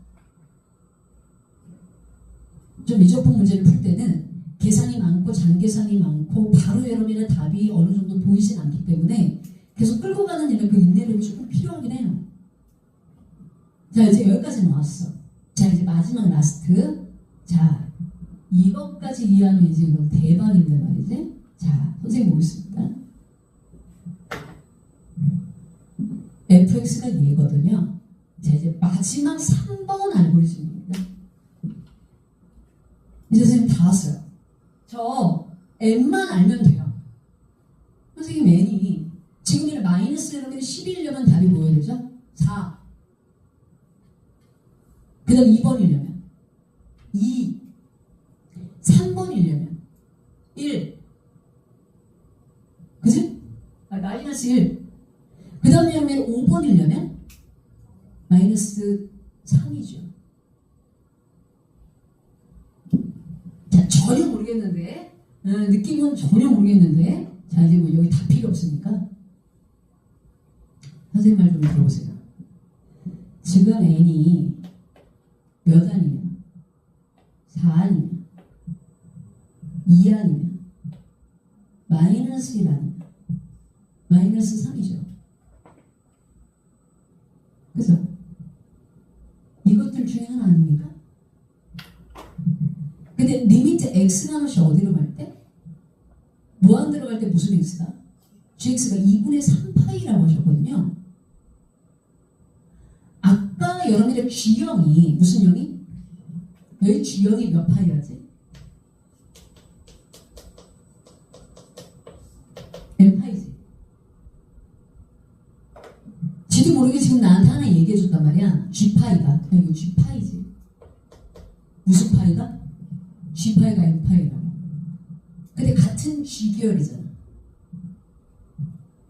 좀 미적분 문제를 풀 때는 계산이 많고 장계산이 많고 바로 여러분의 답이 어느 정도 보이진 않기 때문에 계속 끌고 가는 일은 그 인내력이 조금 필요하긴 해요. 자, 이제 여기까지 나왔어. 자, 이제 마지막 라스트. 자, 이것까지 이해하면 이제 이거 대박인데 말이지. 자, 선생님 보겠습니다. fx가 얘거든요. 자, 이제 마지막 3번 알고리즘입니다. 이제 선생님 다 왔어요. 저 n만 알면 돼요. 선생님 n이 지금 이는 마이너스 1이면 11이려면 답이 뭐여야 되죠? 4. 그 다음 2번이려면 2. 3번이려면 1. 그지? 마이너스 1. 그 다음에 5번이려면 마이너스 3이죠. 자, 전혀 모르겠는데, 느낌은 전혀 모르겠는데, 자, 이제 뭐 여기 다 필요 없으니까. 선생님 말 좀 들어보세요. 지금 n이 몇 안이면? 4안이면? 2안이면? 마이너스 1안이면? 마이너스 3이죠. 그죠? 이것들 중에 하나 아닙니까? 근데 리미트 x가 없이 어디로 갈 때? 무한대로 갈 때 무슨 x가? gx가 2분의 3파이라고 하셨거든요. 아까 여러분들의 g형이 무슨 형이? 여기 g형이 몇 파이라지? n파이지. 지도 모르게 지금 나한테 하나 얘기해줬단 말이야. g파이다. 여기 g파이지. 무슨 파이다? g파이가 n파이라고. 근데 같은 g계열이잖아.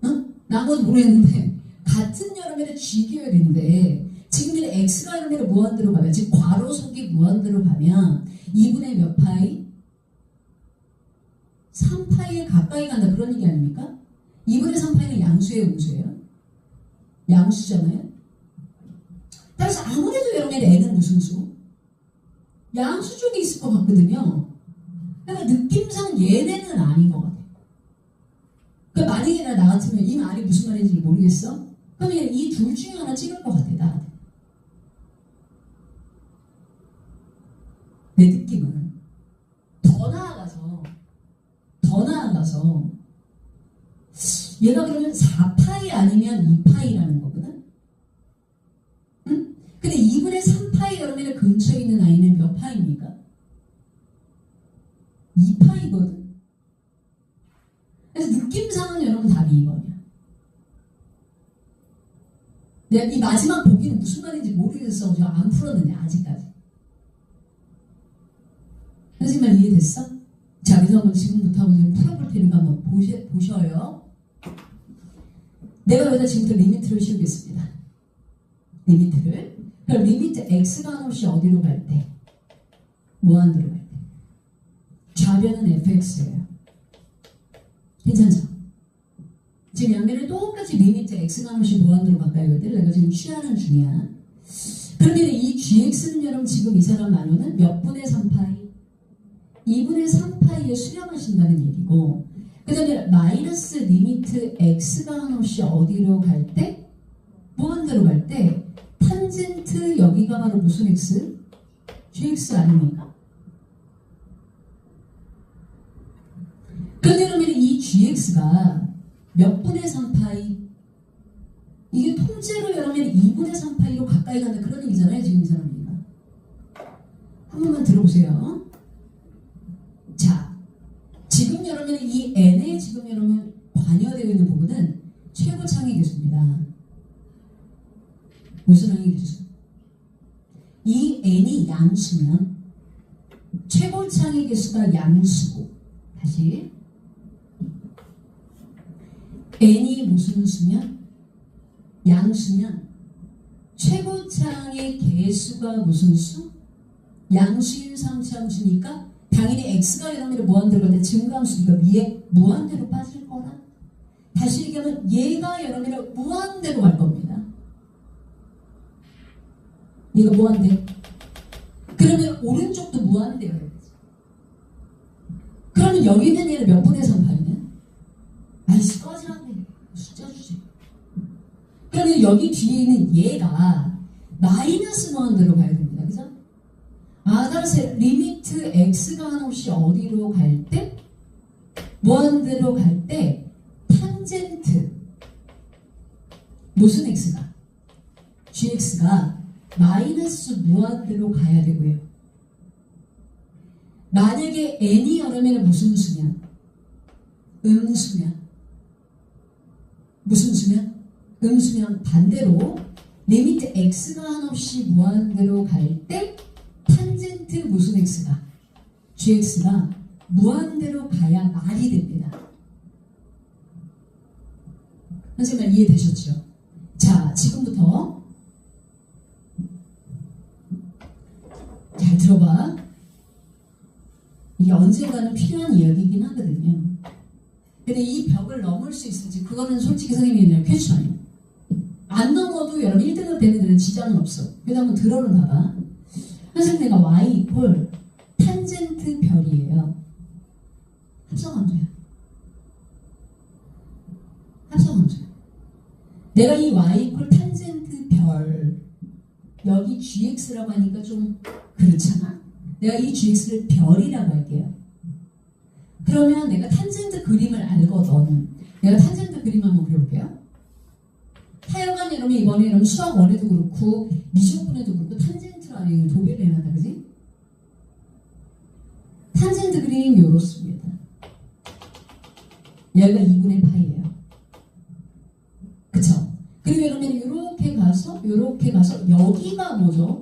응? 나머지 모르겠는데 같은 여러분의 g계열인데 지금 이 x가 여러분의 무한대로 가면 즉 괄호속이 무한대로 가면 2분의 몇 파이? 3파이에 가까이 간다 그런 얘기 아닙니까? 2분의 3파이는 양수예요, 음수예요? 양수잖아요. 따라서 아무래도 여러분의 n은 무슨 수? 양수 쪽에 있을 것 같거든요. 그러니까 느낌상 얘네는 아닌 것 같아요. 그러니까 만약에 나 같으면 이 말이 무슨 말인지 모르겠어? 그러면 이 둘 중에 하나 찍을 것 같아, 나한테. 내 느낌은 더 나아가서 얘가 그러면 4파이 아니면 2파이라는 거거든? 응? 근데 2분의 3파이 여러분의 근처에 있는 아이는 몇 파이입니까? 2파이거든? 그래서 느낌상은 여러분 답이 2번이야. 내가 이 마지막 보기는 무슨 말인지 모르겠어. 제가 안 풀었는데 아직까지. 선생님 말 이해됐어? 자, 그래서 한번 지금부터 한번 풀어볼 테니까 한번 보셔요. 내가 여기다 지금부터 리미트를 씌우겠습니다. 리미트를. 그럼 리미트 x가 없이 어디로 갈 때? 무한대로 갈 때. 좌변은 fx예요. 괜찮죠? 지금 양면을 똑같이 리미트 x가 없이 무한대로 가까이 갈 때를 내가 지금 취하는 중이야. 그러면 이 gx는 여러분 지금 이 사람 말로는 몇 분의 3파이? 2분의 3파이에 수렴하신다는 얘기고, 그 다음에 마이너스 리미트 x가 없이 어디로 갈 때? 무한대로 갈 때 탄젠트 여기가 바로 무슨 x? gx 아닙니까? 그러면 이 gx가 몇 분의 3파이? 이게 통째 실제로 여러분이 2분의 3 파이로 가까이 가는 그런 얘기잖아요. 지금 이 사람입니다. 한 번만 들어보세요. 자, 지금 여러분 이 n에 지금 여러분 관여되어 있는 부분은 최고창의 개수입니다. 무슨 항의 개수? 이 n이 양수면 최고창의 개수가 양수고, 다시 n이 무슨 수면? 양수면 최고창의 개수가 무슨 수? 양수인 상수함수니까 당연히 x가 여러분이 무한대로 갈 때 증가함수니까 위에 무한대로 빠질 거라. 다시 얘기하면 얘가 여러분이 무한대로 갈 겁니다. 얘가 무한대. 그러면 오른쪽도 무한대여야 되죠. 그러면 여기 있는 얘는 몇 분의 3 파이는? 아이씨 꺼지라네. 숫자 주지. 그러면 여기 뒤에 있는 얘가 마이너스 무한대로 가야 됩니다. 그죠? 아, 따라서 리미트 x가 한없이 어디로 갈 때? 무한대로 갈 때 탄젠트 무슨 x가? gx가 마이너스 무한대로 가야 되고요. 만약에 n이 여러면 무슨 수면? 음수면. 무슨 수면? 음수면 반대로 리미트 x가 한없이 무한대로 갈 때 탄젠트 무슨 x가? gx가 무한대로 가야 말이 됩니다. 선생님 이해되셨죠? 자, 지금부터 잘 들어봐. 이게 언젠가는 필요한 이야기이긴 하거든요. 근데 이 벽을 넘을 수 있을지 그거는 솔직히 선생님이 퀘스천이에요. 안 넘어도 여러분 1등급 되는 데는 지장은 없어. 그래서 한번 들어를 봐봐. 선생님 내가 y 이퀄 탄젠트 별이에요. 합성함수야. 합성함수야. 내가 이 y 이퀄 탄젠트 별 여기 gx라고 하니까 좀 그렇잖아. 내가 이 gx를 별이라고 할게요. 그러면 내가 탄젠트 그림을 알거든. 내가 탄젠트 그림 한번 그려볼게요. 하여간 여러분 이번에 여러분 수학 원에도 그렇고 미적분에도 그렇고 탄젠트를 아니 도배를 해놨다, 그지? 탄젠트 그림 요렇습니다. 여기가 2분의 파이예요. 그쵸? 그리고 여러분 이렇게 가서 여기가 뭐죠?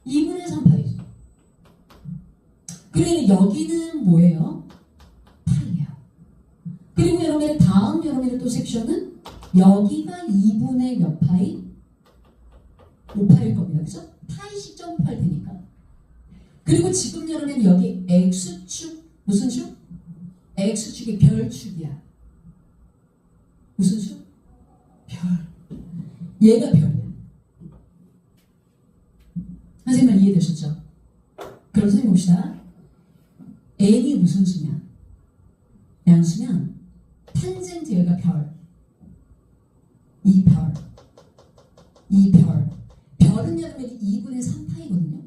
2분의 3 파이죠. 그리고 여기는 뭐예요? 파이예요. 그리고 여러분 다음 여러분의 또 섹션은 여기가 2분의 몇 파이? 5파일 겁니다. 그죠? 파이씩 점프할 테니까. 그리고 지금 여러분 여기 X축 무슨 축? X축이 별축이야. 무슨 축? 별. 얘가 별이야. 선생님 이해되셨죠? 그럼 선생님 봅시다. n이 무슨 수냐? 양수면 탄젠트 얘가 별. 이 별. 별은 여러분 2분의 3파이거든요.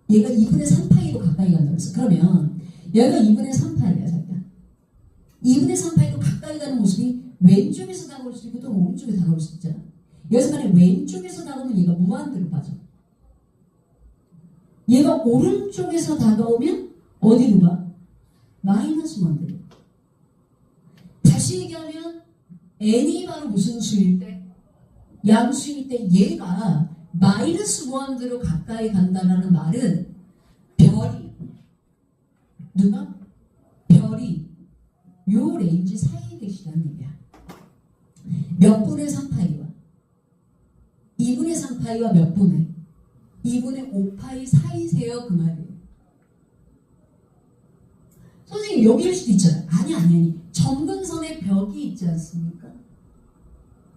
얘가 2분의 3파이로 가까이 간다 그랬어. 그러면 얘가 2분의 3파이야, 자기야. 2분의 3파이로 가까이 가는 모습이 왼쪽에서 다가올 수 있고 또 오른쪽에서 다가올 수 있잖아. 여기서 만약 왼쪽에서 다가오면 얘가 무한대로 빠져. 얘가 오른쪽에서 다가오면 어디로 가? 마이너스 무한대로. 다시 얘기하면 n이 바로 무슨 수일 때? 양수일 때 얘가 마이너스 무한대로 가까이 간다는 말은 별이 누가? 별이 요 레인지 사이에 계시다는 얘기야. 몇 분의 3파이와 2분의 3파이와 몇 분의? 2분의 5파이 사이세요, 그 말이에요. 선생님 여기일 수도 있잖아요. 아니 점근선의 벽이 있지 않습니까?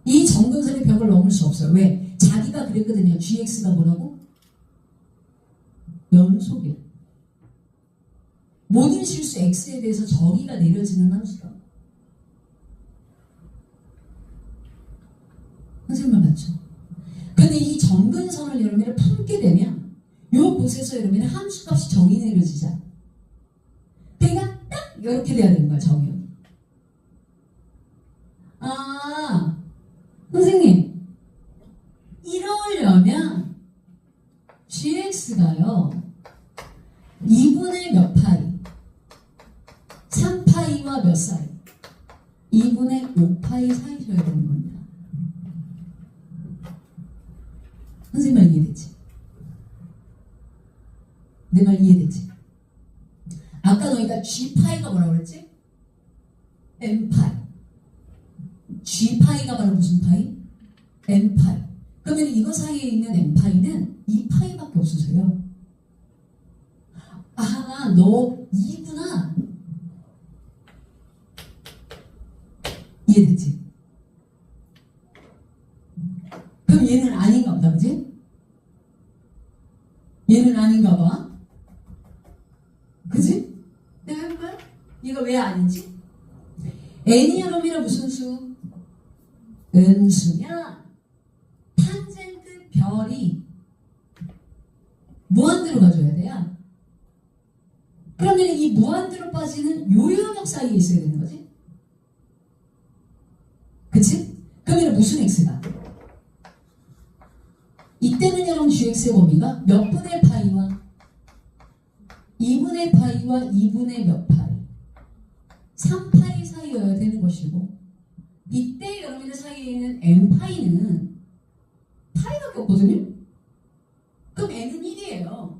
이 점근선의 벽을 넘을 수 없어요. 왜? 자기가 그랬거든요. gx가 뭐라고? 연속이에요. 모든 실수 x에 대해서 정의가 내려지는 함수다. 선생님 말 맞죠? 근데 이 점근선을 여러분이 품게 되면 요 곳에서 여러분이 함수값이 정의 내려지자. 그러니까 딱 이렇게 돼야 되는 거야, 정의. 아, 선생님, 이러려면 gx가요 2분의 몇 파이 3파이와 몇 사이 2분의 5파이 사이셔야 되는 겁니다. 선생님 말 이해됐지? 내 말 이해됐지? 아까 너희가 g파이가 뭐라고 그랬지? n파이. g파이가 바로 무슨 파이? n파이. 그러면 이거 사이에 있는 n파이는 2파이밖에 없으세요. 아, 너 2구나. 이해됐지? 그럼 얘는 아닌가 보다, 그지? 얘는 아닌가 봐. 그지? 내가 한 거야? 이거 왜 아닌지? n이 여러분이랑 무슨 수? 음수면 탄젠트 별이 무한대로 가줘야 돼요. 그러면 이 무한대로 빠지는 요요역 사이에 있어야 되는 거지? 그치? 그러면 무슨 x가? 이때는 여러분 gx의 범위가 몇 분의 파이와 2분의 파이와 2분의 몇 파이 3파이 사이여야 되는 것이고 이때 여러분들 사이에 있는 n파이는 파이밖에 없거든요? 그럼 n은 1이에요.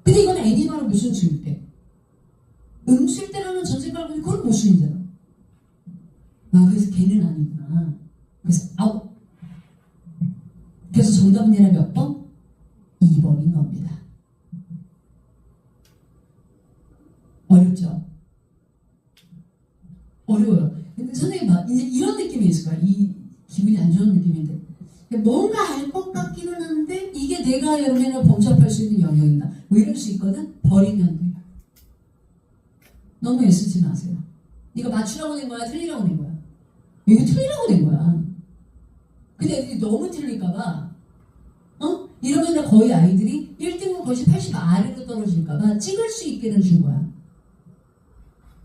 근데 이건 n이 바로 무슨 수일 때? 음수일 때라는 전제가 보니 그건 무수이잖아. 아, 그래서 걔는 아니구나. 그래서 아웃. 그래서 정답은 얘는 몇 번? 2번인 겁니다. 어렵죠? 어려워요. 근데 선생님 봐, 이제 이런 느낌이 있을 거야. 이 기분이 안 좋은 느낌인데 뭔가 알 것 같기는 한데 이게 내가 여러분을 범접할 수 있는 영역인가? 뭐 이럴 수 있거든? 버리면 돼요. 너무 애쓰지 마세요. 이거 맞추라고 낸 거야? 틀리라고 낸 거야? 이거 틀리라고 낸 거야. 근데 애들이 너무 틀릴까봐 이러면 거의 아이들이 1등급 거의 80 아래로 떨어질까봐 찍을 수 있게는 준 거야.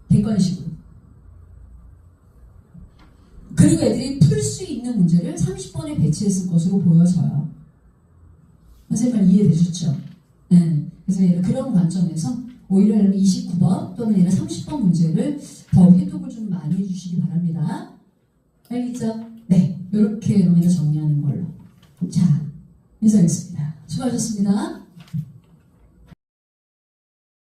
객관식으로. 그리고 애들이 풀 수 있는 문제를 30번에 배치했을 것으로 보여져요. 선생님 말 이해되셨죠? 네. 그래서 얘는 그런 관점에서 오히려 29번 또는 얘는 30번 문제를 더 해독을 좀 많이 해주시기 바랍니다. 알겠죠? 네. 이렇게 정리하는 걸로. 자, 인사하겠습니다. 수고하셨습니다.